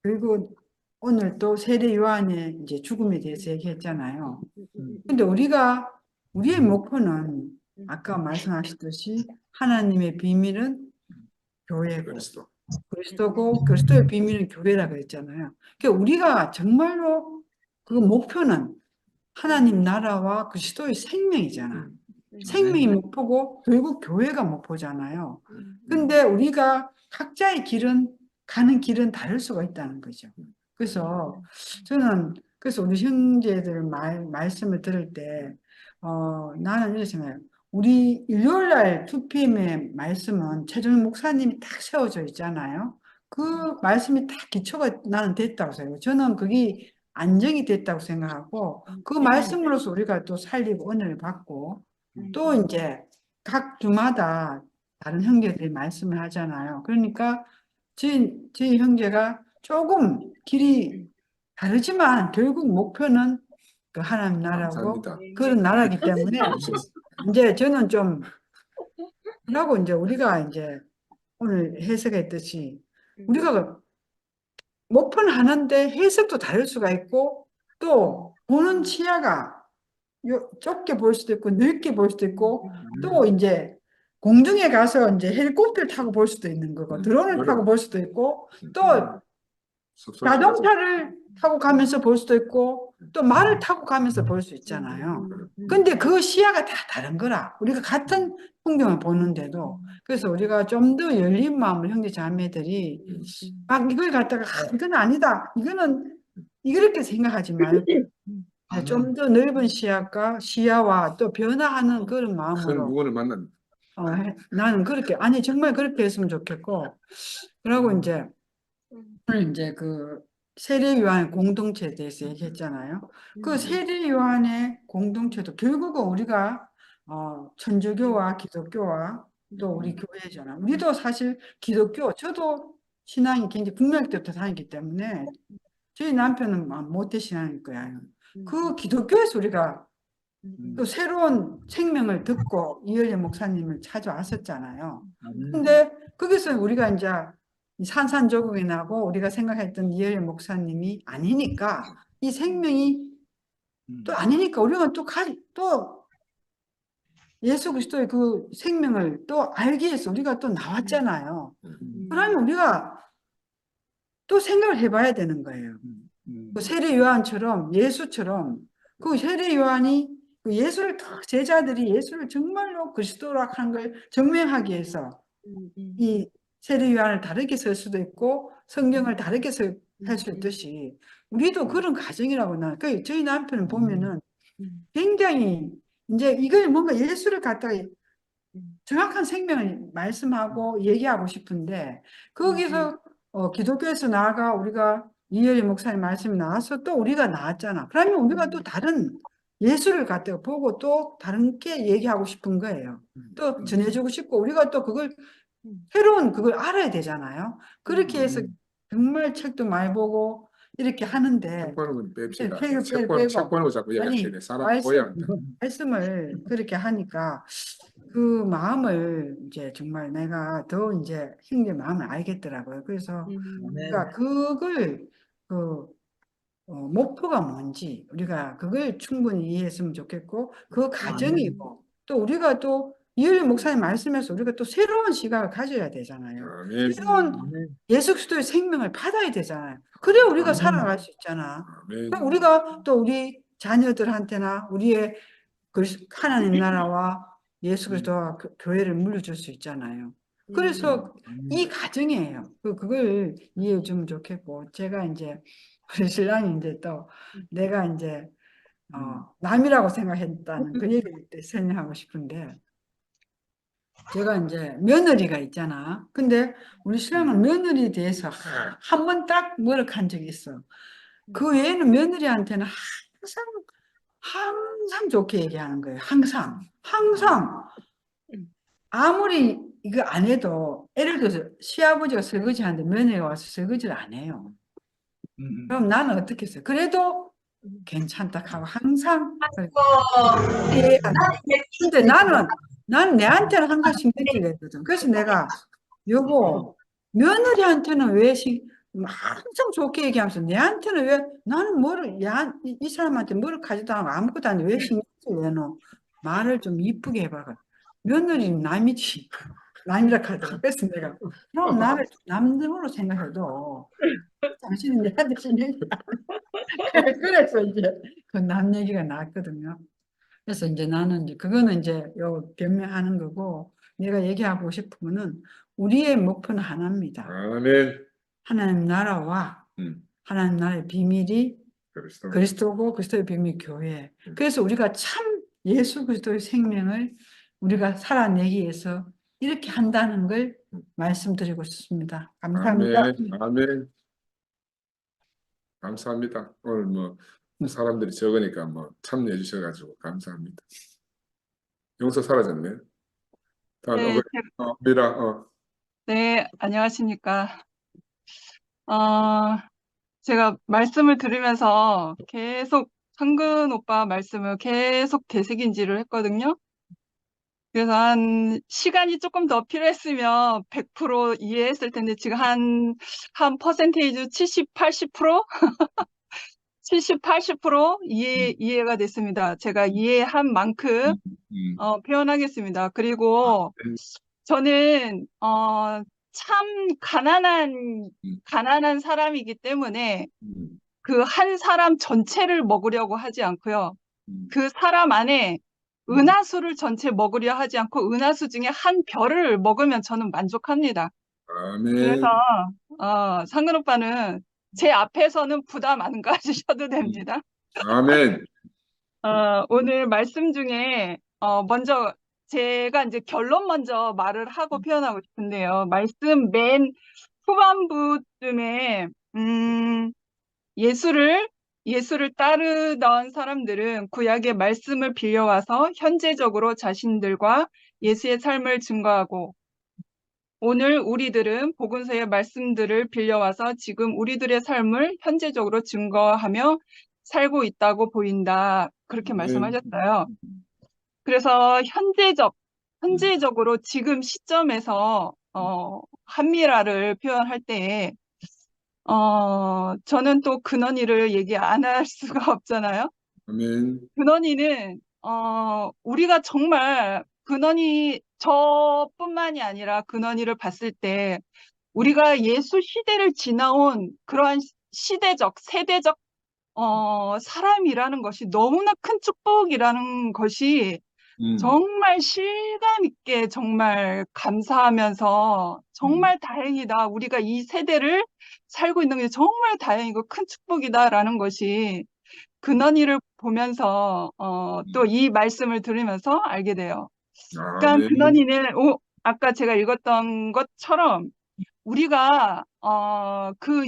그리고 오늘 또 세례 요한의 이제 죽음에 대해서 얘기했잖아요. 근데 우리의 목표는 아까 말씀하셨듯이 하나님의 비밀은 교회고 그리스도고 그리스도의 비밀은 교회라고 했잖아요. 그러니까 우리가 정말로 그 목표는 하나님 나라와 그리스도의 생명이잖아. 생명이 목표고 결국 교회가 목표잖아요. 근데 우리가 각자의 가는 길은 다를 수가 있다는 거죠. 그래서 저는 우리 형제들 말씀을 들을 때 나는 이렇게 생각해요. 우리 일요일날 2PM의 말씀은 최종 목사님이 딱 세워져 있잖아요. 그 말씀이 딱 기초가 나는 됐다고 생각해요. 저는 그게 안정이 됐다고 생각하고 그 말씀으로서 우리가 또 살리고 은혜를 받고 또 이제 각 주마다 다른 형제들이 말씀을 하잖아요. 그러니까 저희 형제가 조금 길이 다르지만 결국 목표는 그 하나님 나라고 그런 나라이기 때문에 이제 저는 좀 하고 이제 우리가 이제 오늘 해석했듯이 우리가 목표는 하나인데 해석도 다를 수가 있고 또 보는 시야가 좁게 볼 수도 있고 넓게 볼 수도 있고 또 이제 공중에 가서 이제 헬리콥터를 타고 볼 수도 있는 거고 드론을 타고 볼 수도 있고 또 자동차를 타고 가면서 볼 수도 있고 또 말을 타고 가면서 볼 수 있잖아요. 근데 그 시야가 다 다른 거라. 우리가 같은 풍경을 보는데도 그래서 우리가 좀 더 열린 마음으로 형제 자매들이 막 이걸 갖다가 이건 아니다. 이거는 이렇게 생각하지 말고 좀 더 넓은 시야와 또 변화하는 그런 큰 마음으로 누구를 만난다. 나는 그렇게 정말 그렇게 했으면 좋겠고 그리고 이제 오늘 이제 그 세례 요한 공동체에 대해서 얘기했잖아요. 그 세례 요한의 공동체도 결국은 우리가 천주교와 기독교와 또 우리 교회잖아. 우리도 사실 기독교, 저도 신앙이 굉장히 국민학교 때부터 다녔기 때문에 저희 남편은 모태 신앙일 거야. 그 기독교에서 우리가 또 새로운 생명을 듣고 이열의 목사님을 찾아왔었잖아요. 근데 거기서 그래서 우리가 이제 이 산산조각이 나고 우리가 생각했던 이혜리 목사님이 아니니까 이 생명이 또 아니니까 우리가 또 예수 그리스도의 그 생명을 또 알기 위해서 우리가 또 나왔잖아요. 그러면 우리가 또 생각을 해봐야 되는 거예요. 그 세례 요한처럼 예수처럼 그 세례 요한이 그 예수를 제자들이 예수를 정말로 그리스도라 하는 걸 증명하기 위해서 이 세례 요한을 다르게 쓸 수도 있고 성경을 다르게 할 수 있듯이 우리도 그런 과정이라고 그 저희 남편은 보면은 굉장히 이제 이걸 뭔가 예수를 갖다가 정확한 생명을 말씀하고 얘기하고 싶은데 거기서 기독교에서 나아가 우리가 이효리 목사님 말씀이 나와서 또 우리가 나왔잖아. 그러면 우리가 또 다른 예수를 갖다가 보고 또 다른게 얘기하고 싶은 거예요. 또 전해주고 싶고 우리가 또 그걸 새로운 그걸 알아야 되잖아요. 그렇게 해서 정말 책도 많이 보고 이렇게 하는데 책 보는 건 뺍시다. 빼고 책 빼고 보는 거 자꾸 아니 얘기하시네. 사람 보여야 한다. 말씀을 그렇게 하니까 그 마음을 이제 정말 내가 더 이제 형제 마음을 알겠더라고요. 그래서 그러니까 그걸 목표가 뭔지 우리가 그걸 충분히 이해했으면 좋겠고 그 과정이고 또 우리가 또 이효리 목사님 말씀에서 우리가 또 새로운 시각을 가져야 되잖아요. 아멘. 새로운 예수 그리스도의 생명을 받아야 되잖아요. 그래 우리가 살아갈 수 있잖아. 아멘. 그럼 우리가 또 우리 자녀들한테나 우리의 하나님 나라와 예수 그리스도와 교회를 물려줄 수 있잖아요. 그래서 이 과정이에요. 그걸 이해해 주면 좋겠고 제가 이제 우리 신랑이 이제 또 내가 이제 남이라고 생각했다는 그 얘기를 설명하고 싶은데 제가 이제 며느리가 있잖아. 근데 우리 신랑은 며느리에 대해서 한 번 딱 뭐라한 적이 있어. 그 외에는 며느리한테는 항상 좋게 얘기하는 거예요. 항상 아무리 이거 안 해도 예를 들어서 시아버지가 설거지 하는데 며느리가 와서 설거지를 안 해요. 그럼 나는 어떻게 했어요? 그래도 괜찮다 하고 항상 근데 나는 내한테는 항상 신경 쓰거든. 그래서 내가 여보 며느리한테는 왜 항상 좋게 얘기하면서 내한테는 왜 나는 이 사람한테 뭐를 가지도 않고 아무것도 안 해 왜 신경 쓰려노 말을 좀 이쁘게 해봐. 며느리는 남이지 남이라 하더라. 그래서 내가 그럼 나를 남으로 생각해도 당신은 내한테 신경 그래서 이제 그 남 얘기가 나왔거든요. 그래서 이제 나는 이제 그거는 이제 요 변명하는 거고 내가 얘기하고 싶으면은 우리의 목표는 하나입니다. 아멘. 하나님 나라와 하나님 나라의 비밀이 그리스도고 그리스도의 비밀이 교회. 그래서 우리가 참 예수 그리스도의 생명을 우리가 살아내기 위해서 이렇게 한다는 걸 말씀드리고 싶습니다. 감사합니다. 아멘. 감사합니다. 오늘 뭐 사람들이 적으니까 뭐 참여해 주셔가지고 감사합니다. 용서 사라졌네. 네, 미라. 네, 안녕하십니까. 제가 말씀을 들으면서 계속 성근 오빠 말씀을 계속 되새김질을 했거든요. 그래서 시간이 조금 더 필요했으면 100% 이해했을 텐데 지금 한 퍼센테이지 70, 80%? 70, 80% 이해가 됐습니다. 제가 이해한 만큼 표현하겠습니다. 그리고 저는 참 가난한 사람이기 때문에 그 한 사람 전체를 먹으려고 하지 않고요. 그 사람 안에 은하수를 전체 먹으려 하지 않고 은하수 중에 한 별을 먹으면 저는 만족합니다. 아멘. 그래서 상근 오빠는 제 앞에서는 부담 안 가지셔도 됩니다. 아멘. 오늘 말씀 중에 먼저 제가 이제 결론 먼저 말을 하고 표현하고 싶은데요. 말씀 맨 후반부쯤에 예수를 따르던 사람들은 구약의 말씀을 빌려와서 현재적으로 자신들과 예수의 삶을 증거하고 오늘 우리들은 복음서의 말씀들을 빌려와서 지금 우리들의 삶을 현재적으로 증거하며 살고 있다고 보인다. 그렇게 말씀하셨어요. 그래서 현재적으로 지금 시점에서 한미라를 표현할 때, 저는 또 근원이를 얘기 안 할 수가 없잖아요. 아멘. 근원이는, 우리가 정말 근원이 저뿐만이 아니라 근원이를 봤을 때 우리가 예수 시대를 지나온 그러한 시대적, 세대적, 사람이라는 것이 너무나 큰 축복이라는 것이 정말 실감 있게 정말 감사하면서 정말 다행이다. 우리가 이 세대를 살고 있는 게 정말 다행이고 큰 축복이다라는 것이 근원이를 보면서 또 이 말씀을 들으면서 알게 돼요. 그러니까 아멘. 근원이는 아까 제가 읽었던 것처럼 우리가 그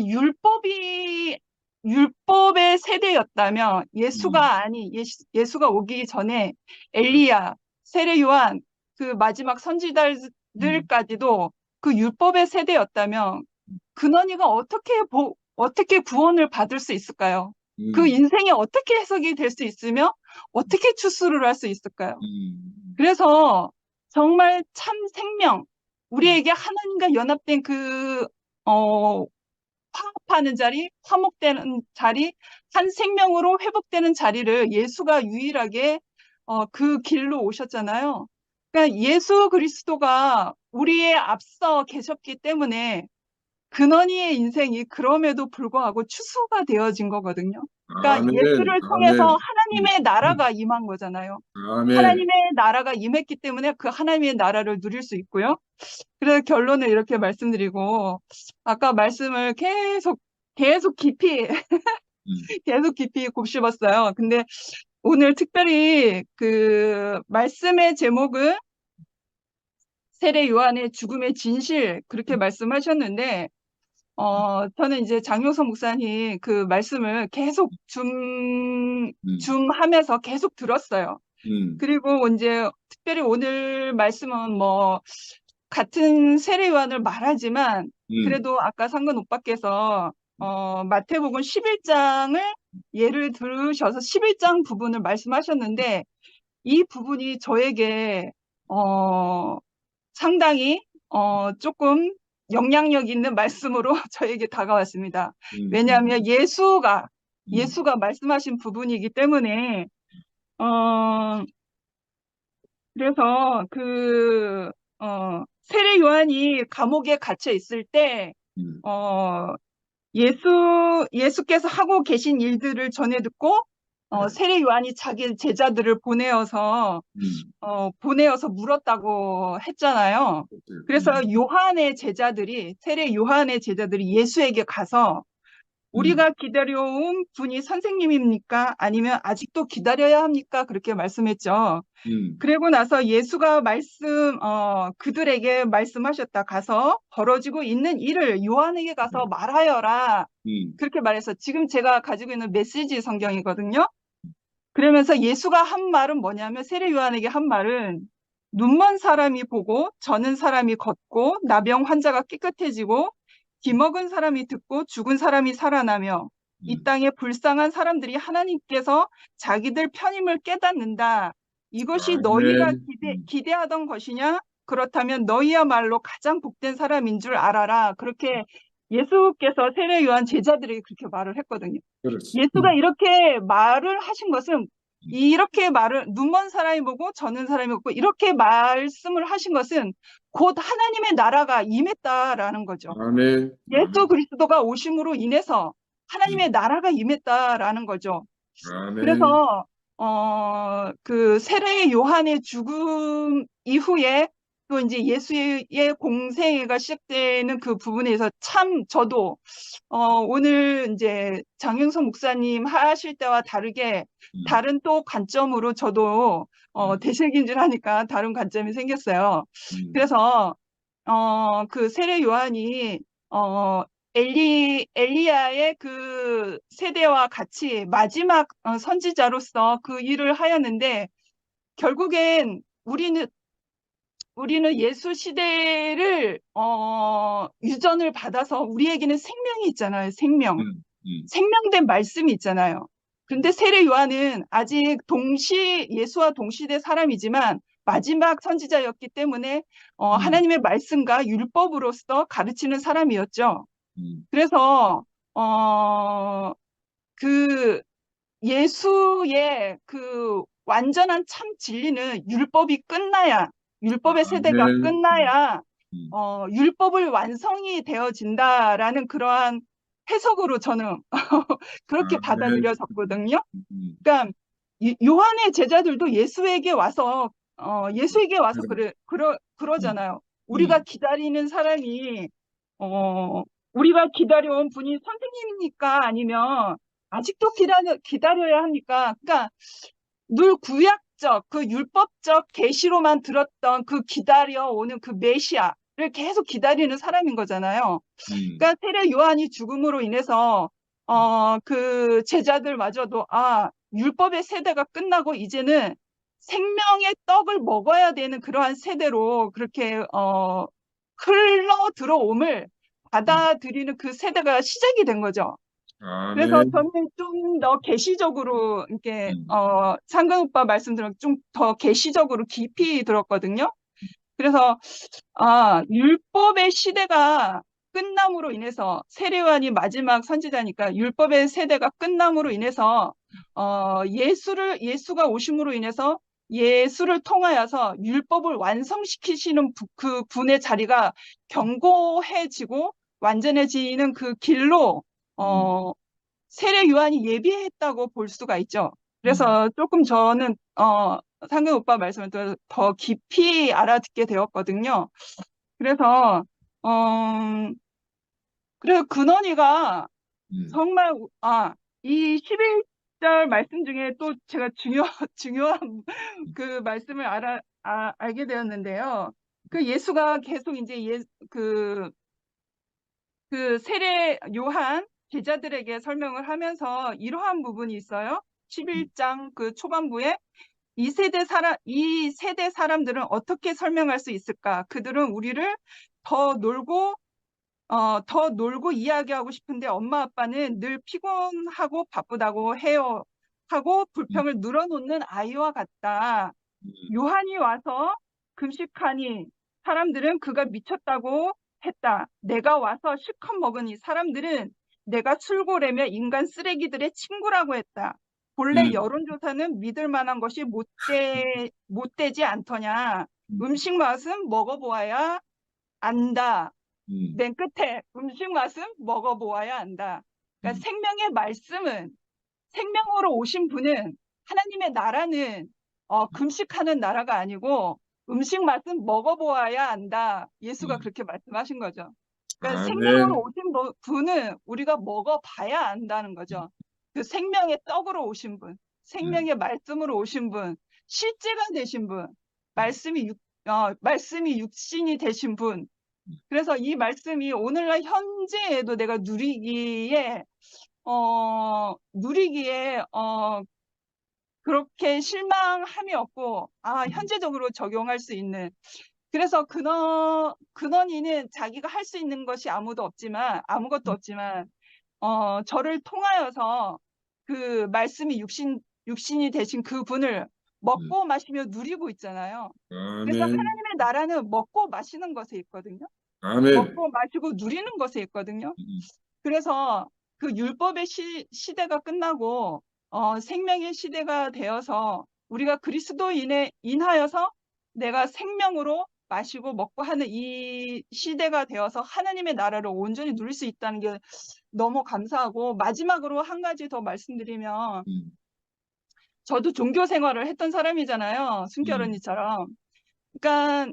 율법의 세대였다면 예수가 오기 전에 엘리야, 세례 요한 그 마지막 선지자들까지도 그 율법의 세대였다면 근원이가 어떻게 구원을 받을 수 있을까요? 그 인생이 어떻게 해석이 될 수 있으며 어떻게 추수를 할 수 있을까요? 그래서 정말 참 생명, 우리에게 하나님과 연합된 화합하는 자리, 화목되는 자리, 한 생명으로 회복되는 자리를 예수가 유일하게 그 길로 오셨잖아요. 그러니까 예수 그리스도가 우리의 앞서 계셨기 때문에 근원이의 인생이 그럼에도 불구하고 추수가 되어진 거거든요. 그러니까 아멘. 예수를 통해서 아멘. 하나님의 나라가 임한 거잖아요. 아멘. 하나님의 나라가 임했기 때문에 그 하나님의 나라를 누릴 수 있고요. 그래서 결론을 이렇게 말씀드리고, 아까 말씀을 계속 깊이, 계속 깊이 곱씹었어요. 근데 오늘 특별히 그 말씀의 제목은 세례 요한의 죽음의 진실, 그렇게 말씀하셨는데, 저는 이제 장용석 목사님 그 말씀을 계속 줌하면서 계속 들었어요. 그리고 이제 특별히 오늘 말씀은 뭐 같은 세례 요한을 말하지만 그래도 아까 상근 오빠께서 마태복음 11장을 예를 들으셔서 11장 부분을 말씀하셨는데 이 부분이 저에게 상당히 조금 영향력 있는 말씀으로 저에게 다가왔습니다. 왜냐하면 예수가 말씀하신 부분이기 때문에 그래서 세례 요한이 감옥에 갇혀 있을 때 예수께서 하고 계신 일들을 전해 듣고 세례 요한이 자기 제자들을 보내어서 물었다고 했잖아요. 그래서 세례 요한의 제자들이 예수에게 가서 우리가 기다려온 분이 선생님입니까? 아니면 아직도 기다려야 합니까? 그렇게 말씀했죠. 그리고 나서 예수가 그들에게 말씀하셨다. 가서 벌어지고 있는 일을 요한에게 가서 말하여라. 그렇게 말해서 지금 제가 가지고 있는 메시지 성경이거든요. 그러면서 예수가 한 말은 뭐냐면 세례 요한에게 한 말은 눈먼 사람이 보고 저는 사람이 걷고 나병 환자가 깨끗해지고 기먹은 사람이 듣고 죽은 사람이 살아나며 이 땅에 불쌍한 사람들이 하나님께서 자기들 편임을 깨닫는다. 이것이 너희가 기대하던 것이냐? 그렇다면 너희야말로 가장 복된 사람인 줄 알아라. 그렇게 예수께서 세례 요한 제자들에게 그렇게 말을 했거든요. 그렇지. 예수가 이렇게 말을 하신 것은 이렇게 눈먼 사람이 보고 저는 사람이 보고 이렇게 말씀을 하신 것은 곧 하나님의 나라가 임했다라는 거죠. 아멘. 예수 그리스도가 오심으로 인해서 하나님의 나라가 임했다라는 거죠. 아멘. 그래서 그 세례 요한의 죽음 이후에 또 이제 예수의 공생애가 시작되는 그 부분에서 참 저도 오늘 이제 장윤석 목사님 하실 때와 다르게 다른 또 관점으로 저도 대실긴줄 하니까 다른 관점이 생겼어요. 그래서 그 세례 요한이 엘리야의 그 세대와 같이 마지막 선지자로서 그 일을 하였는데 결국엔 우리는 예수 시대를 유전을 받아서 우리에게는 생명이 있잖아요. 생명된 말씀이 있잖아요. 그런데 세례 요한은 아직 예수와 동시대 사람이지만 마지막 선지자였기 때문에 하나님의 말씀과 율법으로서 가르치는 사람이었죠. 그래서 그 예수의 그 완전한 참 진리는 율법이 끝나야, 율법의 세대가 아멘. 끝나야 율법을 완성이 되어진다라는 그러한 해석으로 저는 그렇게 아멘. 받아들여졌거든요. 그러니까 요한의 제자들도 예수에게 와서 그러잖아요. 우리가 기다리는 사람이 우리가 기다려온 분이 선생님입니까? 아니면 아직도 기다려야 합니까? 그러니까 늘 구약적, 그 율법적 계시로만 들었던 그 기다려오는 그 메시아를 계속 기다리는 사람인 거잖아요. 그러니까 세례 요한이 죽음으로 인해서 그 제자들마저도 율법의 세대가 끝나고 이제는 생명의 떡을 먹어야 되는 그러한 세대로 그렇게 흘러 들어옴을 받아들이는 그 세대가 시작이 된 거죠. 그래서 아멘. 저는 좀 더 계시적으로 이렇게 상근 오빠 말씀 들은 좀 더 계시적으로 깊이 들었거든요. 그래서 율법의 시대가 끝남으로 인해서 세례 요한이 마지막 선지자니까 율법의 세대가 끝남으로 인해서 예수가 오심으로 인해서 예수를 통하여서 율법을 완성시키시는 그 분의 자리가 견고해지고 완전해지는 그 길로 세례 요한이 예비했다고 볼 수가 있죠. 그래서 조금 저는 상근 오빠 말씀을 더 깊이 알아듣게 되었거든요. 그래서 그래서 근원이가 정말 이 11절 말씀 중에 또 제가 중요한 그 말씀을 알게 되었는데요. 그 예수가 계속 이제 그 세례 요한 제자들에게 설명을 하면서 이러한 부분이 있어요. 11장 그 초반부에 이 세대 사람들은 어떻게 설명할 수 있을까? 그들은 우리를 더 놀고 이야기하고 싶은데 엄마 아빠는 늘 피곤하고 바쁘다고 해요. 하고 불평을 늘어놓는 아이와 같다. 요한이 와서 금식하니 사람들은 그가 미쳤다고 했다. 내가 와서 실컷 먹으니 사람들은 내가 술고래며 인간 쓰레기들의 친구라고 했다. 본래 여론조사는 믿을 만한 것이 못되지 않더냐. 음식 맛은 먹어보아야 안다. 맨 끝에 음식 맛은 먹어보아야 안다. 그러니까 생명의 말씀은, 생명으로 오신 분은, 하나님의 나라는 금식하는 나라가 아니고 음식 맛은 먹어보아야 안다. 예수가 그렇게 말씀하신 거죠. 그러니까 생명으로 오신 분은 우리가 먹어봐야 안다는 거죠. 그 생명의 떡으로 오신 분, 생명의 말씀으로 오신 분, 실제가 되신 분, 말씀이 육신이 되신 분. 그래서 이 말씀이 오늘날 현재에도 내가 누리기에 그렇게 실망함이 없고 현재적으로 적용할 수 있는. 그래서 근원이는 자기가 할 수 있는 것이 아무것도 없지만 저를 통하여서 그 말씀이 육신이 되신 그 분을 먹고 마시며 누리고 있잖아요. 그래서 아멘. 하나님의 나라는 먹고 마시는 것에 있거든요. 아멘. 먹고 마시고 누리는 것에 있거든요. 그래서 그 율법의 시대가 끝나고 생명의 시대가 되어서 우리가 그리스도인에 인하여서 내가 생명으로 마시고 먹고 하는 이 시대가 되어서 하나님의 나라를 온전히 누릴 수 있다는 게 너무 감사하고, 마지막으로 한 가지 더 말씀드리면 저도 종교 생활을 했던 사람이잖아요. 순결 언니처럼. 그러니까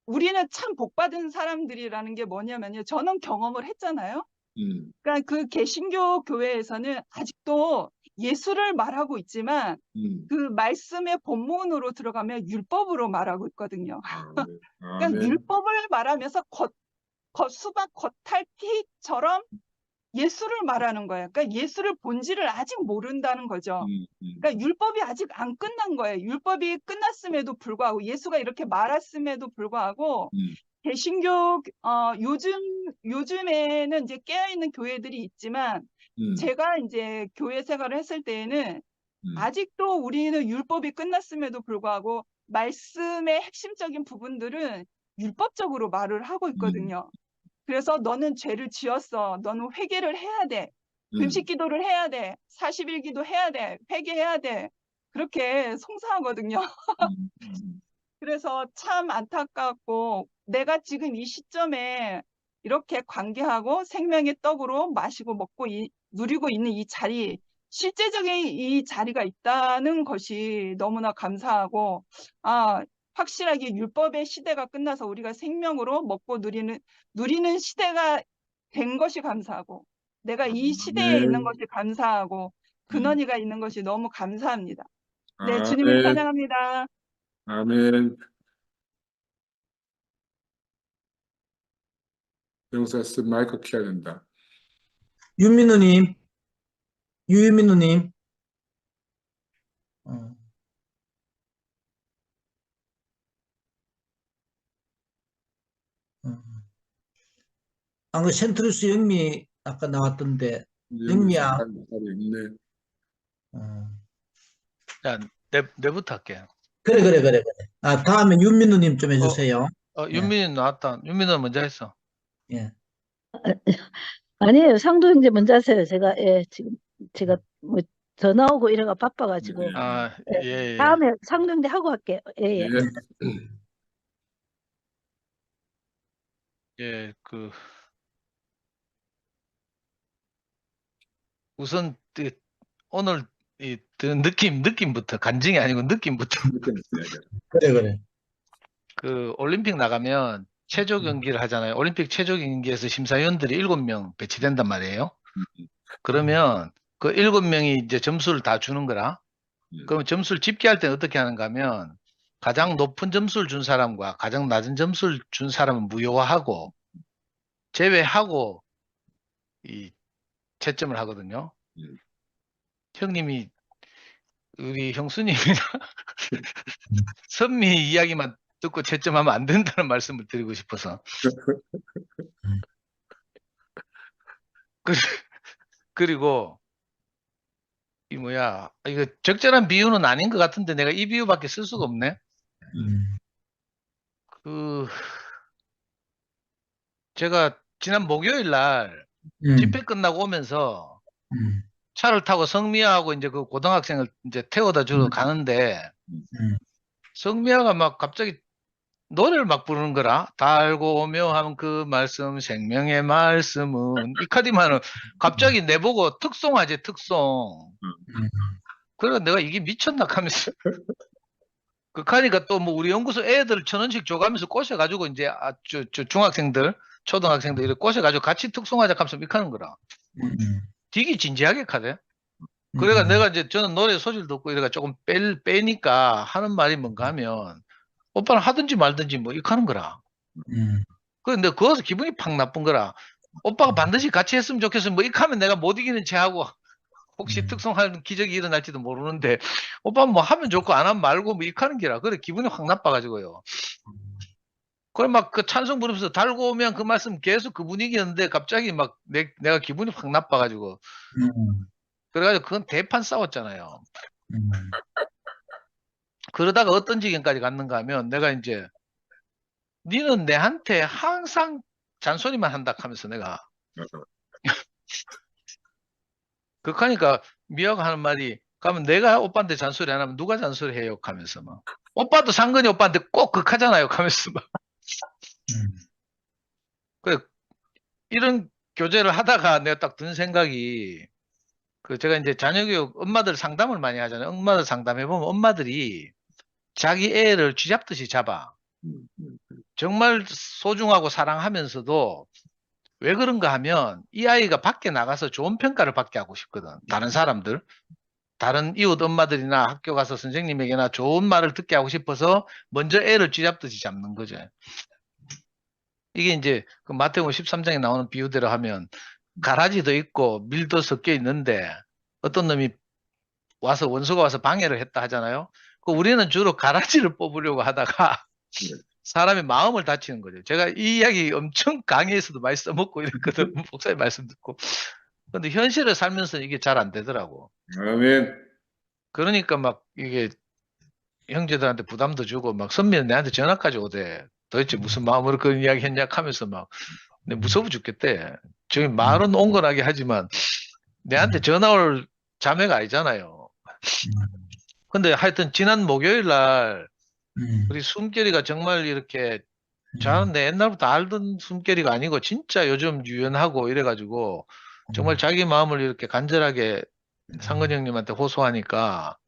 우리는 참 복받은 사람들이라는 게 뭐냐면요. 저는 경험을 했잖아요. 그러니까 그 개신교 교회에서는 아직도 예수를 말하고 있지만 그 말씀의 본문으로 들어가면 율법으로 말하고 있거든요. 그러니까 율법을 말하면서 겉수박 겉핥기처럼 예수를 말하는 거예요. 그러니까 예수를 본질을 아직 모른다는 거죠. 그러니까 율법이 아직 안 끝난 거예요. 율법이 끝났음에도 불구하고, 예수가 이렇게 말했음에도 불구하고 개신교 요즘에는 이제 깨어있는 교회들이 있지만 제가 이제 교회 생활을 했을 때에는 아직도 우리는 율법이 끝났음에도 불구하고 말씀의 핵심적인 부분들은 율법적으로 말을 하고 있거든요. 그래서 너는 죄를 지었어. 너는 회개를 해야 돼. 금식 기도를 해야 돼. 40일 기도 해야 돼. 회개해야 돼. 그렇게 송사하거든요. 그래서 참 안타깝고 내가 지금 이 시점에 이렇게 관계하고 생명의 떡으로 마시고 먹고 누리고 있는 이 자리, 실제적인 이 자리가 있다는 것이 너무나 감사하고 확실하게 율법의 시대가 끝나서 우리가 생명으로 먹고 누리는 시대가 된 것이 감사하고 내가 이 시대에 있는 것이 감사하고 근원이가 있는 것이 너무 감사합니다. 네, 주님을 아멘. 찬양합니다. 아멘. 영사 마이크 켜야 된다. 유민우님, 유민우님. 어. 안 그 센트루스 영미 아까 나왔던데 영미야. 있네. 자, 내부터 할게. 그래. 다음에 윤민우님 좀 해주세요. 윤민이 나왔다. 윤민은 먼저 했어. 예. 아니에요. 상도 이제 먼저 하세요. 지금 제가 뭐 전화 오고 이래가 바빠가지고 예. 다음에 상도 이제 하고 할게요. 예. 예, 우선 오늘 드는 느낌부터 간증이 아니고 느낌부터. 그래. 올림픽 나가면 체조 경기를 하잖아요. 올림픽 체조 경기에서 심사위원들이 7명 배치된단 말이에요. 그러면 그 7명이 이제 점수를 다 주는 거라. 그럼 점수를 집계할 때는 어떻게 하는가 하면 가장 높은 점수를 준 사람과 가장 낮은 점수를 준 사람은 무효화하고 제외하고 이 채점을 하거든요. 형님이 우리 형수님이나 선미 이야기만 듣고 채점하면 안 된다는 말씀을 드리고 싶어서. 그리고 이거 적절한 비유는 아닌 것 같은데 내가 이 비유밖에 쓸 수가 없네. 제가 지난 목요일 날 집회 끝나고 오면서 차를 타고 성미아하고 이제 그 고등학생을 이제 태워다 주러 가는데 성미아가 막 갑자기 노래를 막 부르는 거라. 달고 오며 하면 그 말씀 생명의 말씀은 이 카디만은 갑자기 내보고 특송하지 특송. 그래서 내가 이게 미쳤나 하면서 그 카디가 또 뭐 우리 연구소 애들 1,000원씩 줘가면서 꼬셔가지고 이제 중학생들 초등학생들 이렇게 꼬셔가지고 같이 특송하자 하면서 미카는 거라. 되게 진지하게 카대. 그래가 내가 이제 저는 노래 소질도 없고 이래가 조금 빼니까 하는 말이 뭔가 하면 오빠는 하든지 말든지 뭐 이렇게 하는 거라. 근데 거기서 기분이 팍 나쁜 거라. 오빠가 반드시 같이 했으면 좋겠어. 뭐 이렇게 하면 내가 못 이기는 체하고 혹시 특송하는 기적이 일어날지도 모르는데 오빠는 뭐 하면 좋고 안 하면 말고 뭐 이렇게 하는 게라. 그래 기분이 확 나빠가지고요. 그래 막 그 찬송 부르면서 달고 오면 그 말씀 계속 그 분위기였는데 갑자기 막 내가 기분이 확 나빠가지고 그래가지고 그건 대판 싸웠잖아요. 그러다가 어떤 지경까지 갔는가 하면 내가 이제 니는 내한테 항상 잔소리만 한다 하면서 내가 그러니까 미아가 하는 말이 그러면 내가 오빠한테 잔소리 안 하면 누가 잔소리 해요 하면서 막 오빠도 상근이 오빠한테 꼭 극하잖아요 하면서 막 그래 이런 교제를 하다가 내가 딱 든 생각이 제가 이제 자녀교육 엄마들 상담을 많이 하잖아요. 엄마들 상담해보면 엄마들이 자기 애를 쥐잡듯이 잡아. 정말 소중하고 사랑하면서도 왜 그런가 하면 이 아이가 밖에 나가서 좋은 평가를 받게 하고 싶거든. 다른 사람들, 다른 이웃 엄마들이나 학교 가서 선생님에게나 좋은 말을 듣게 하고 싶어서 먼저 애를 쥐잡듯이 잡는 거죠. 이게 이제 그 마태복음 13장에 나오는 비유대로 하면 가라지도 있고 밀도 섞여 있는데 어떤 놈이 와서 원수가 와서 방해를 했다 하잖아요. 우리는 주로 가라지를 뽑으려고 하다가 사람의 마음을 다치는 거죠. 제가 이 이야기 엄청 강의에서도 많이 써먹고 이랬거든. 목사님 말씀 듣고. 근데 현실을 살면서 이게 잘 안 되더라고. 아멘. 그러니까 막 이게 형제들한테 부담도 주고 막 선미는 내한테 전화까지 오대. 도대체 무슨 마음으로 그런 이야기 했냐 하면서 막 내 무서워 죽겠대. 저기 말은 온건하게 하지만 내한테 전화 올 자매가 아니잖아요. 근데 하여튼 지난 목요일 날 우리 숨결이가 정말 이렇게 저는 내 옛날부터 알던 숨결이가 아니고 진짜 요즘 유연하고 이래가지고 정말 자기 마음을 이렇게 간절하게 상근 형님한테 호소하니까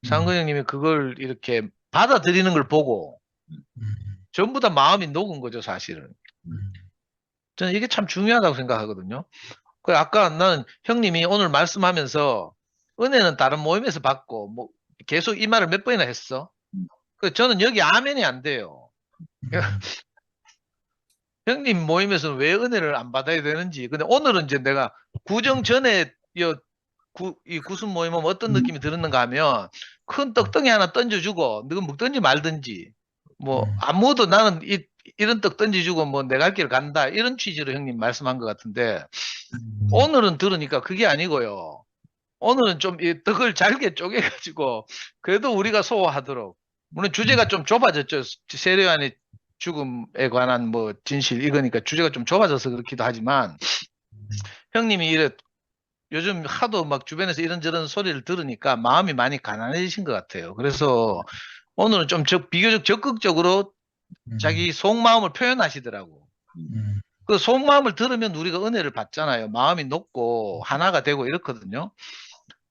상근 형님이 그걸 이렇게 받아들이는 걸 보고 전부 다 마음이 녹은 거죠, 사실은. 저는 이게 참 중요하다고 생각하거든요. 그 아까 나는 형님이 오늘 말씀하면서 은혜는 다른 모임에서 받고 뭐 계속 이 말을 몇 번이나 했어. 그 저는 여기 아멘이 안 돼요. 형님 모임에서는 왜 은혜를 안 받아야 되는지. 근데 오늘은 이제 내가 구정 전에 이 구순 모임은 어떤 느낌이 들었는가 하면 큰 떡덩이 하나 던져주고 너가 먹든지 말든지 뭐 아무도 나는 이런 떡 던져주고 뭐 내 갈 길 간다 이런 취지로 형님 말씀한 것 같은데 오늘은 들으니까 그게 아니고요. 오늘은 좀 이 떡을 잘게 쪼개가지고 그래도 우리가 소화하도록 물론 주제가 좀 좁아졌죠. 세례요한의 죽음에 관한 뭐 진실 이거니까 주제가 좀 좁아져서 그렇기도 하지만 형님이 이래 요즘 하도 막 주변에서 이런저런 소리를 들으니까 마음이 많이 가난해지신 것 같아요. 그래서 오늘은 좀 비교적 적극적으로 자기 속마음을 표현하시더라고. 그 속마음을 들으면 우리가 은혜를 받잖아요. 마음이 높고 하나가 되고 이렇거든요.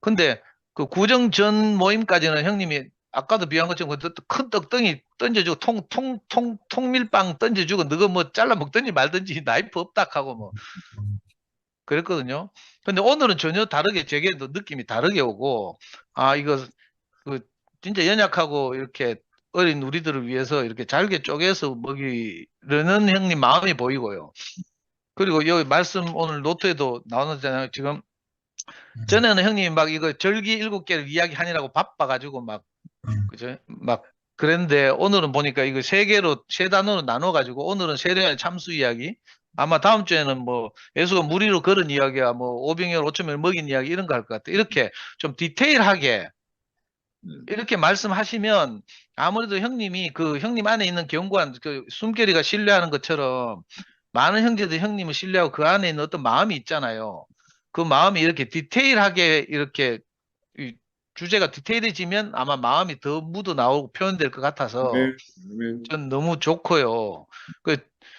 근데 그 구정 전 모임까지는 형님이 아까도 비한 것처럼 큰 떡덩이 던져주고 통밀빵 던져주고 너가 뭐 잘라 먹든지 말든지 나이프 없다 하고 뭐 그랬거든요. 근데 오늘은 전혀 다르게 제게도 느낌이 다르게 오고 아 이거 그 진짜 연약하고 이렇게 어린 우리들을 위해서 이렇게 잘게 쪼개서 먹이려는 형님 마음이 보이고요. 그리고 여기 말씀 오늘 노트에도 나오잖아요. 지금 전에는 형님이 막 이거 절기 7개를 이야기하느라고 바빠가지고 막 그죠? 막 그랬는데 오늘은 보니까 이거 세 단어로 나눠가지고 오늘은 세례요한 참수 이야기 아마 다음 주에는 뭐 예수가 물 위로 걸은 이야기야 뭐 오병이어 5천명을 먹인 이야기 이런 거 할 것 같아. 이렇게 좀 디테일하게 이렇게 말씀하시면 아무래도 형님이 그 형님 안에 있는 견고한 그 숨결이가 신뢰하는 것처럼 많은 형제들 형님을 신뢰하고 그 안에 있는 어떤 마음이 있잖아요. 그 마음이 이렇게 디테일하게 이렇게 이 주제가 디테일해지면 아마 마음이 더 묻어 나오고 표현될 것 같아서 전 너무 좋고요. 그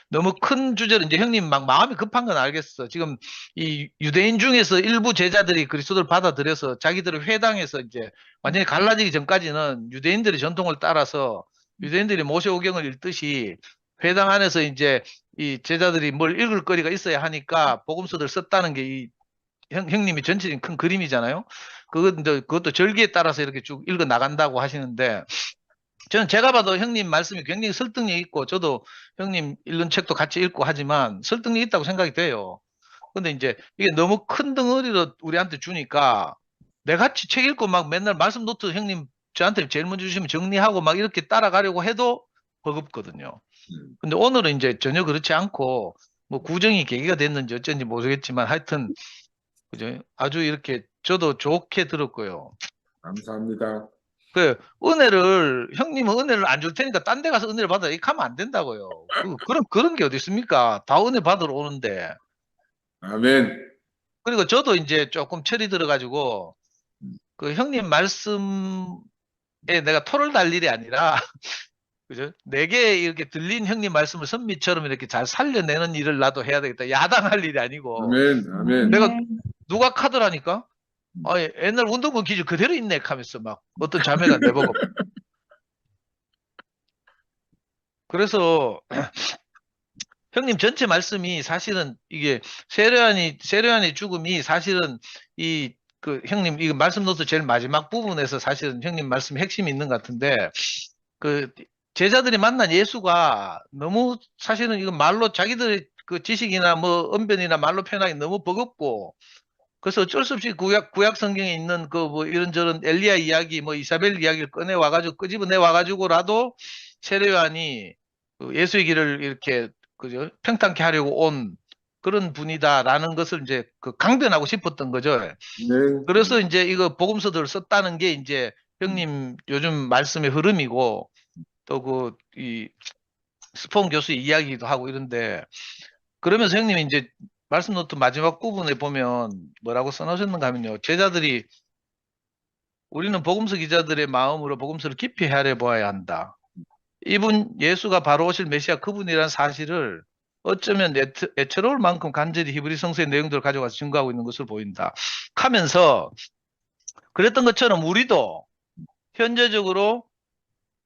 너무 큰 주제로 이제 형님 막 마음이 급한 건 알겠어. 지금 이 유대인 중에서 일부 제자들이 그리스도를 받아들여서 자기들을 회당에서 이제 완전히 갈라지기 전까지는 유대인들의 전통을 따라서 유대인들이 모세오경을 읽듯이 회당 안에서 이제 이 제자들이 뭘 읽을 거리가 있어야 하니까 복음서를 썼다는 게 이 형님이 전체적인 큰 그림이잖아요. 그것도 절기에 따라서 이렇게 쭉 읽어 나간다고 하시는데 저는 제가 봐도 형님 말씀이 굉장히 설득력 있고 저도 형님 읽는 책도 같이 읽고 하지만 설득력 있다고 생각이 돼요. 근데 이제 이게 너무 큰 덩어리로 우리한테 주니까 내같이 책 읽고 막 맨날 말씀 노트 형님 저한테 제일 먼저 주시면 정리하고 막 이렇게 따라가려고 해도 버겁거든요. 근데 오늘은 이제 전혀 그렇지 않고 뭐 구정이 계기가 됐는지 어쩐지 모르겠지만 하여튼 그죠? 아주 이렇게 저도 좋게 들었고요. 감사합니다. 그 형님은 은혜를 안 줄 테니까 딴 데 가서 은혜를 받아 이렇게 하면 안 된다고요. 그런 게 어디 있습니까? 다 은혜 받으러 오는데. 아멘. 그리고 저도 이제 조금 철이 들어가지고 그 형님 말씀에 내가 토를 달 일이 아니라 그죠? 내게 이렇게 들린 형님 말씀을 선미처럼 이렇게 잘 살려내는 일을 나도 해야 되겠다. 야당할 일이 아니고. 아멘. 아멘. 내가 누가 카드라니까? 아, 옛날 운동권 기준 그대로 있네 하면서 막 어떤 자매가 내보고. 그래서 형님 전체 말씀이 사실은 이게 세례요한의 죽음이 사실은 그 형님 이거 말씀 노트 제일 마지막 부분에서 사실은 형님 말씀 핵심이 있는 것 같은데 그 제자들이 만난 예수가 너무 사실은 이거 말로 자기들의 그 지식이나 뭐 언변이나 말로 표현하기 너무 버겁고 그래서 어쩔 수 없이 구약 성경에 있는 그 뭐 이런저런 엘리야 이야기 뭐 이사벨 이야기를 꺼내 와가지고 끄집어내 와가지고라도 세례요한이 그 예수의 길을 이렇게 그죠 평탄케 하려고 온 그런 분이다라는 것을 이제 그 강변하고 싶었던 거죠. 네. 그래서 이제 이거 복음서들을 썼다는 게 이제 형님 요즘 말씀의 흐름이고 또 이 스폰 교수의 이야기도 하고 이런데 그러면서 형님이 이제 말씀 노트 마지막 부분에 보면 뭐라고 써놓으셨는가 하면요. 제자들이 우리는 복음서 기자들의 마음으로 복음서를 깊이 헤아려 보아야 한다. 이분 예수가 바로 오실 메시아 그분이라는 사실을 어쩌면 애처로울 만큼 간절히 히브리 성서의 내용들을 가져가서 증거하고 있는 것으로 보인다. 하면서 그랬던 것처럼 우리도 현재적으로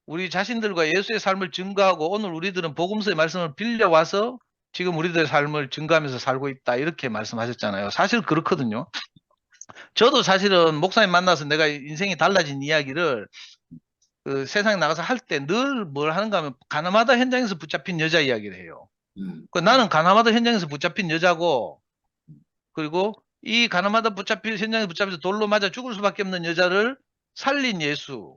우리 자신들과 예수의 삶을 증거하고 오늘 우리들은 복음서의 말씀을 빌려와서 지금 우리들의 삶을 증거하면서 살고 있다. 이렇게 말씀하셨잖아요. 사실 그렇거든요. 저도 사실은 목사님 만나서 내가 인생이 달라진 이야기를 그 세상에 나가서 할 때 늘 뭘 하는가 하면 가나마다 현장에서 붙잡힌 여자 이야기를 해요. 그 나는 가나마다 현장에서 붙잡힌 여자고 그리고 이 가나마다 현장에서 붙잡혀서 돌로 맞아 죽을 수밖에 없는 여자를 살린 예수를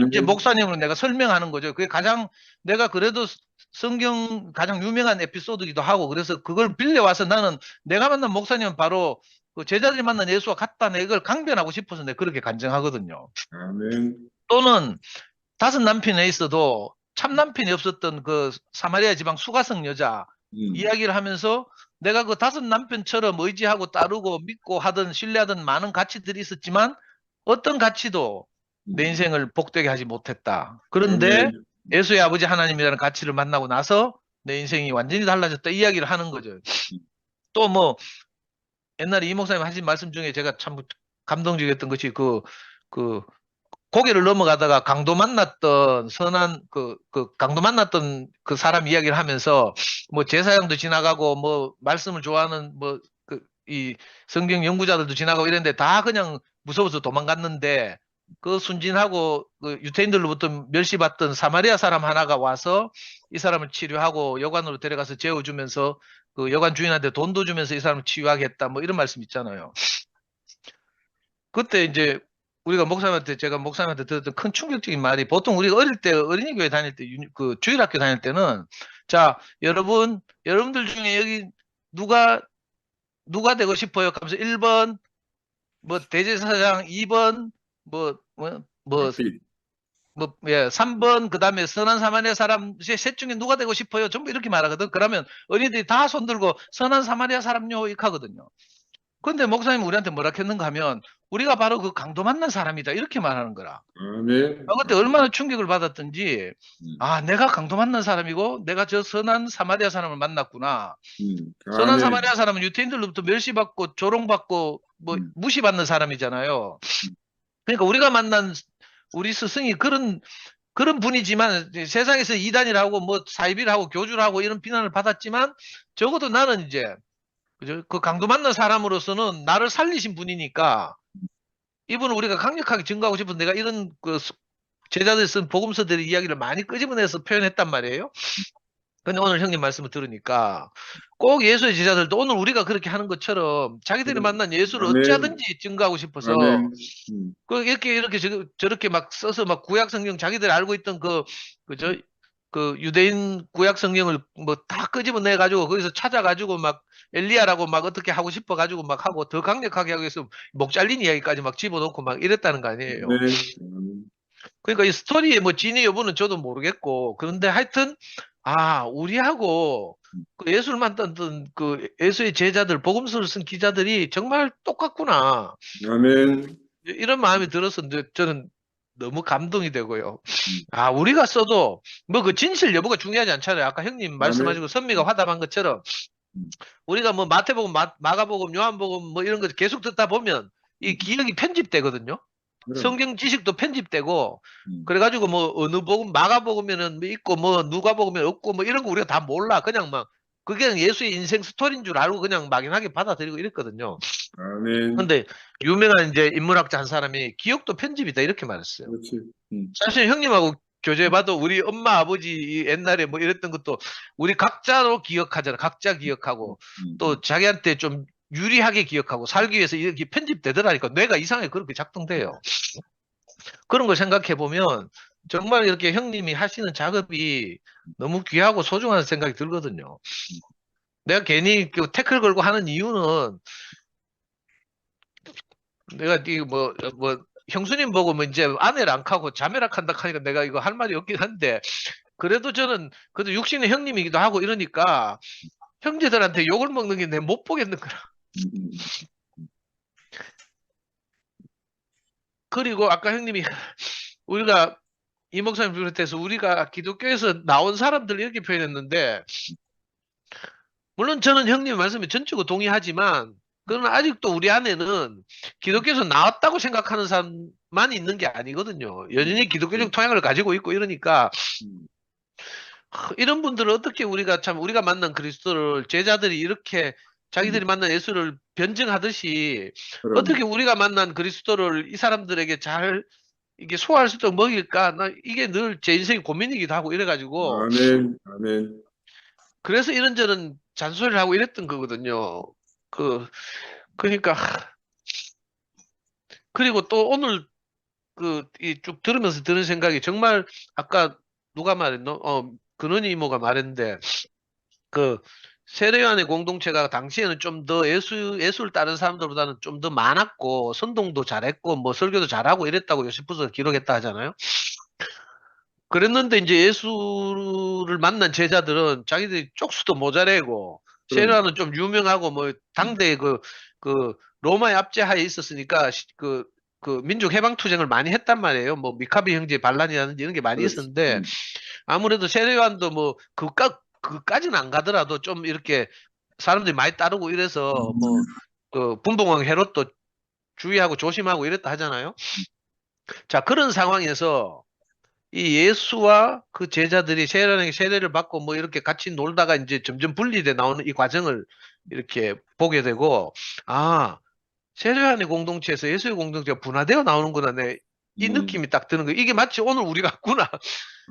이제 목사님으로 내가 설명하는 거죠. 그게 가장 내가 그래도 성경 가장 유명한 에피소드이기도 하고 그래서 그걸 빌려와서 나는 내가 만난 목사님은 바로 그 제자들이 만난 예수와 같다는 이걸 강변하고 싶어서 내가 그렇게 간증하거든요. 아멘. 또는 5 남편에 있어도 참 남편이 없었던 그 사마리아 지방 수가성 여자 이야기를 하면서 내가 그 5 남편처럼 의지하고 따르고 믿고 하던 신뢰하던 많은 가치들이 있었지만 어떤 가치도 내 인생을 복되게 하지 못했다. 그런데 예수의 아버지 하나님이라는 가치를 만나고 나서 내 인생이 완전히 달라졌다. 이야기를 하는 거죠. 또 뭐 옛날에 이 목사님 하신 말씀 중에 제가 참 감동적이었던 것이 그 고개를 넘어가다가 강도 만났던 강도 만났던 그 사람 이야기를 하면서 뭐 제사장도 지나가고 뭐 말씀을 좋아하는 뭐 이 성경 연구자들도 지나가고 이랬는데 다 그냥 무서워서 도망갔는데 그 순진하고 그 유태인들로부터 멸시받던 사마리아 사람 하나가 와서 이 사람을 치료하고 여관으로 데려가서 재워주면서 그 여관 주인한테 돈도 주면서 이 사람을 치유하겠다 뭐 이런 말씀 있잖아요. 그때 이제 제가 목사님한테 들었던 큰 충격적인 말이 보통 우리가 어릴 때 어린이교회 다닐 때 그 주일학교 다닐 때는 자 여러분들 중에 여기 누가 되고 싶어요? 하면서 1번 뭐 대제사장, 2번 3번 그다음에 선한 사마리아 사람 셋 중에 누가 되고 싶어요? 전부 이렇게 말하거든. 그러면 어린이들이 다 손들고 선한 사마리아 사람요 이렇게 하거든요. 근데 목사님 우리한테 뭐라 했는가 하면 우리가 바로 그 강도 만난 사람이다 이렇게 말하는 거라. 아멘. 그때 얼마나 충격을 받았던지 내가 강도 만난 사람이고 내가 저 선한 사마리아 사람을 만났구나. 선한 사마리아 사람은 유태인들로부터 멸시받고 조롱받고 뭐 무시받는 사람이잖아요. 그러니까 우리가 만난 우리 스승이 그런 분이지만 세상에서 이단이라고 뭐 사이비라고 교주라고 이런 비난을 받았지만 적어도 나는 이제 그 강도 만난 사람으로서는 나를 살리신 분이니까 이분을 우리가 강력하게 증거하고 싶은 내가 이런 그 제자들 쓴 복음서들의 이야기를 많이 끄집어내서 표현했단 말이에요. 근데 오늘 형님 말씀을 들으니까 꼭 예수의 제자들도 오늘 우리가 그렇게 하는 것처럼 자기들이 만난 예수를 어찌하든지 증거하고 싶어서 이렇게 저렇게 막 써서 막 구약 성경 자기들이 알고 있던 그 유대인 구약 성경을 뭐 다 끄집어내 가지고 거기서 찾아가지고 막 엘리야라고 막 어떻게 하고 싶어 가지고 막 하고 더 강력하게 하기 위해서 목 잘린 이야기까지 막 집어넣고 막 이랬다는 거 아니에요. 그러니까 이 스토리의 뭐 진위 여부는 저도 모르겠고 그런데 하여튼 우리하고 그 예수를 만났던 그 예수의 제자들 복음서를 쓴 기자들이 정말 똑같구나. 아멘. 이런 마음이 들어서 저는 너무 감동이 되고요. 우리가 써도 뭐 그 진실 여부가 중요하지 않잖아요. 아까 형님 말씀하시고 선미가 화답한 것처럼 우리가 뭐 마태복음, 마가복음, 요한복음 뭐 이런 거 계속 듣다 보면 이 기억이 편집되거든요. 성경 지식도 편집되고 그래가지고 뭐 어느 복음 마가복음에는 있고 뭐 누가복음에 없고 뭐 이런 거 우리가 다 몰라. 그냥 막 그게 예수의 인생 스토리인 줄 알고 그냥 막연하게 받아들이고 이랬거든요. 아멘. 근데 유명한 이제 인문학자 한 사람이 기억도 편집이다 이렇게 말했어요. 그렇지. 사실 형님하고 교제해봐도 우리 엄마 아버지 옛날에 뭐 이랬던 것도 우리 각자로 기억하잖아. 각자 기억하고 또 자기한테 좀 유리하게 기억하고 살기 위해서 이렇게 편집되더라니까. 뇌가 이상하게 그렇게 작동돼요. 그런 걸 생각해 보면 정말 이렇게 형님이 하시는 작업이 너무 귀하고 소중한 생각이 들거든요. 내가 괜히 그 태클 걸고 하는 이유는 내가 형수님 보고 뭐 이제 아내랑 하고 자매랑 한다 하니까 내가 이거 할 말이 없긴 한데, 그래도 저는 그래도 육신의 형님이기도 하고 이러니까 형제들한테 욕을 먹는 게 내 못 보겠는 거라. 그리고 아까 형님이 우리가 이 목사님 비롯해서 우리가 기독교에서 나온 사람들 이렇게 표현했는데, 물론 저는 형님 말씀에 전적으로 동의하지만, 그러나 아직도 우리 안에는 기독교에서 나왔다고 생각하는 사람만 있는 게 아니거든요. 여전히 기독교적 토양을 가지고 있고 이러니까 이런 분들을 어떻게 우리가 만난 그리스도를 제자들이 이렇게 자기들이 만난 예수를 변증하듯이 어떻게 우리가 만난 그리스도를 이 사람들에게 잘 이게 소화할 수 있도록 먹일까? 나 이게 늘 제 인생의 고민이기도 하고 이래가지고 아멘, 아멘. 그래서 이런저런 잔소리를 하고 이랬던 거거든요. 그러니까 그리고 또 오늘 이 쭉 들으면서 드는 생각이 정말 아까 누가 말했노? 근원이 이모가 말했는데 세례요한의 공동체가 당시에는 좀 더 예수를 따르는 사람들보다는 좀 더 많았고 선동도 잘했고 뭐 설교도 잘하고 이랬다고 요세푸스가 기록했다 하잖아요. 그랬는데 이제 예수를 만난 제자들은 자기들이 쪽수도 모자라고 세례요한은 좀 유명하고 뭐 당대에 그 로마의 압제하에 있었으니까 민족 해방 투쟁을 많이 했단 말이에요. 뭐 미카비 형제 반란이라든지 이런 게 많이 있었는데 아무래도 세례요한도 뭐 그까지는 안 가더라도 좀 이렇게 사람들이 많이 따르고 이래서 뭐 분봉왕 헤롯도 주의하고 조심하고 이랬다 하잖아요. 자, 그런 상황에서 이 예수와 그 제자들이 세례요한에게 세례를 받고 뭐 이렇게 같이 놀다가 이제 점점 분리돼 나오는 이 과정을 이렇게 보게 되고, 세례요한의 공동체에서 예수의 공동체가 분화되어 나오는구나. 이 느낌이 딱 드는 거예요. 이게 마치 오늘 우리 같구나.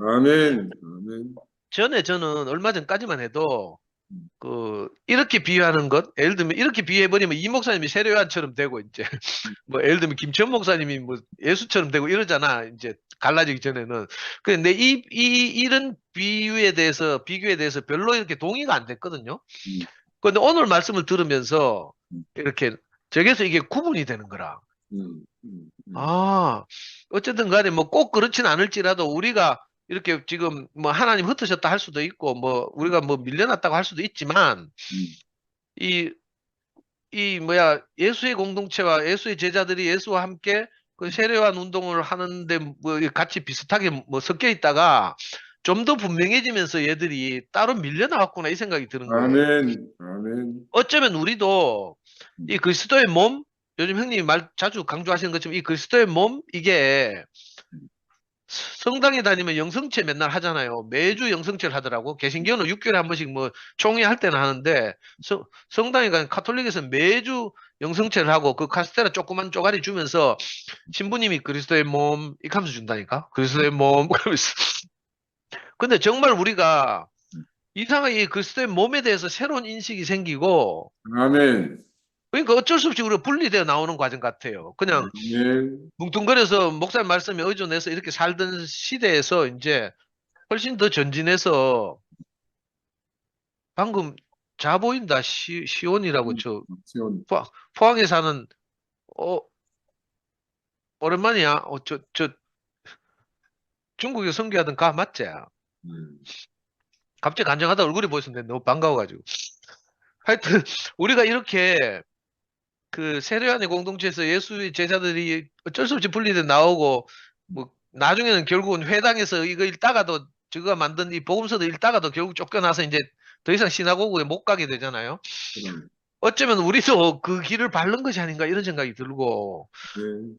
아멘, 아멘. 저는 얼마 전까지만 해도 이렇게 비유하는 것, 예를 들면 이렇게 비유해버리면 이 목사님이 세례요한처럼 되고 이제 뭐 예를 들면 김천 목사님이 뭐 예수처럼 되고 이러잖아. 이제 갈라지기 전에는. 근데 이런 비교에 대해서 별로 이렇게 동의가 안 됐거든요. 근데 오늘 말씀을 들으면서 이렇게 저기서 이게 구분이 되는 거라. 어쨌든 간에 뭐 꼭 그렇진 않을지라도 우리가 이렇게 지금 뭐 하나님 흩으셨다 할 수도 있고 뭐 우리가 뭐 밀려났다고 할 수도 있지만 예수의 공동체와 예수의 제자들이 예수와 함께 그 세례요한 운동을 하는데 뭐 같이 비슷하게 뭐 섞여 있다가 좀 더 분명해지면서 얘들이 따로 밀려나왔구나 이 생각이 드는 거예요. 아멘, 아멘. 어쩌면 우리도 이 그리스도의 몸, 요즘 형님이 자주 강조하시는 것처럼 이 그리스도의 몸, 이게 성당에 다니면 영성체 맨날 하잖아요. 매주 영성체를 하더라고. 개신교는 6개월에 한 번씩 뭐 총회할 때는 하는데 성당에 가면 카톨릭에서는 매주 영성체를 하고 그 카스테라 조그만 쪼가리 주면서 신부님이 그리스도의 몸 이렇게 하면서 준다니까. 그리스도의 몸. 근데 정말 우리가 이상하게 이 그리스도의 몸에 대해서 새로운 인식이 생기고 아멘. 그러니까 어쩔 수 없이 우리가 분리되어 나오는 과정 같아요. 그냥 아멘. 뭉뚱거려서 목사님 말씀에 의존해서 이렇게 살던 시대에서 이제 훨씬 더 전진해서 방금 자 보인다. 시온이라고 시온. 포항에 사는 오랜만이야. 중국에 선교하던 가 맞지? 갑자기 간증하다 얼굴이 보였는데 너무 반가워가지고. 하여튼 우리가 이렇게 그 세례요한의 공동체에서 예수의 제자들이 어쩔 수 없이 분리돼 나오고 뭐 나중에는 결국은 회당에서 이거 읽다가도 저거가 만든 이 복음서도 읽다가도 결국 쫓겨나서 이제 더 이상 시나고그에 못 가게 되잖아요. 어쩌면 우리도 그 길을 밟는 것이 아닌가 이런 생각이 들고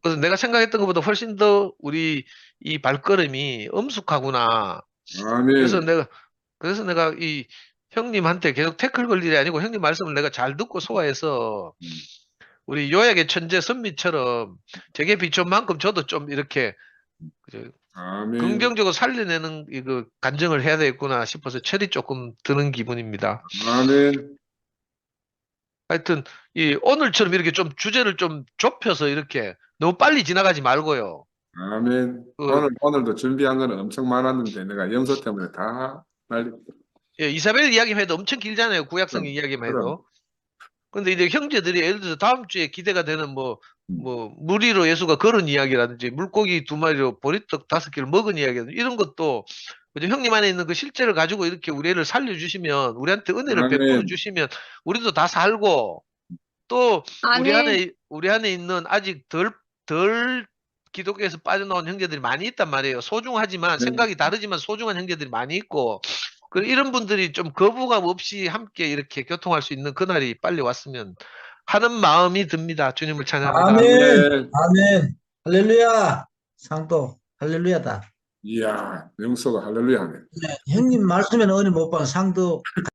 그래서 내가 생각했던 것보다 훨씬 더 우리 이 발걸음이 엄숙하구나. 아멘. 그래서 내가 이 형님한테 계속 태클 걸 일이 아니고 형님 말씀을 내가 잘 듣고 소화해서 우리 요약의 천재 선미처럼 제게 비춘 만큼 저도 좀 이렇게 아멘. 긍정적으로 살려내는 이거 간증을 해야 되겠구나 싶어서 철이 조금 드는 기분입니다. 아멘. 하여튼 오늘처럼 이렇게 좀 주제를 좀 좁혀서 이렇게 너무 빨리 지나가지 말고요. 아멘. 오늘도 준비한 거는 엄청 많았는데 내가 영서 때문에 다 빨리. 이사벨 이야기만 해도 엄청 길잖아요. 구약성 이야기만 해도. 근데 이제 형제들이 예를 들어서 다음 주에 기대가 되는 뭐 뭐 무리로 예수가 걸은 이야기라든지 물고기 2마리로 보리떡 5개를 먹은 이야기라든지 이런 것도 그죠? 형님 안에 있는 그 실제를 가지고 이렇게 우리를 살려주시면 우리한테 은혜를 아멘. 베풀어 주시면 우리도 다 살고 또 아멘. 우리 안에 있는 아직 덜 기독교에서 빠져나온 형제들이 많이 있단 말이에요. 소중하지만 네. 생각이 다르지만 소중한 형제들이 많이 있고 이런 분들이 좀 거부감 없이 함께 이렇게 교통할 수 있는 그날이 빨리 왔으면 하는 마음이 듭니다. 주님을 찬양합니다. 아멘. 아멘. 할렐루야. 상도 할렐루야다. 이야, 영수가 할렐루야네. 형님 말씀에는 은혜 못 받은 상도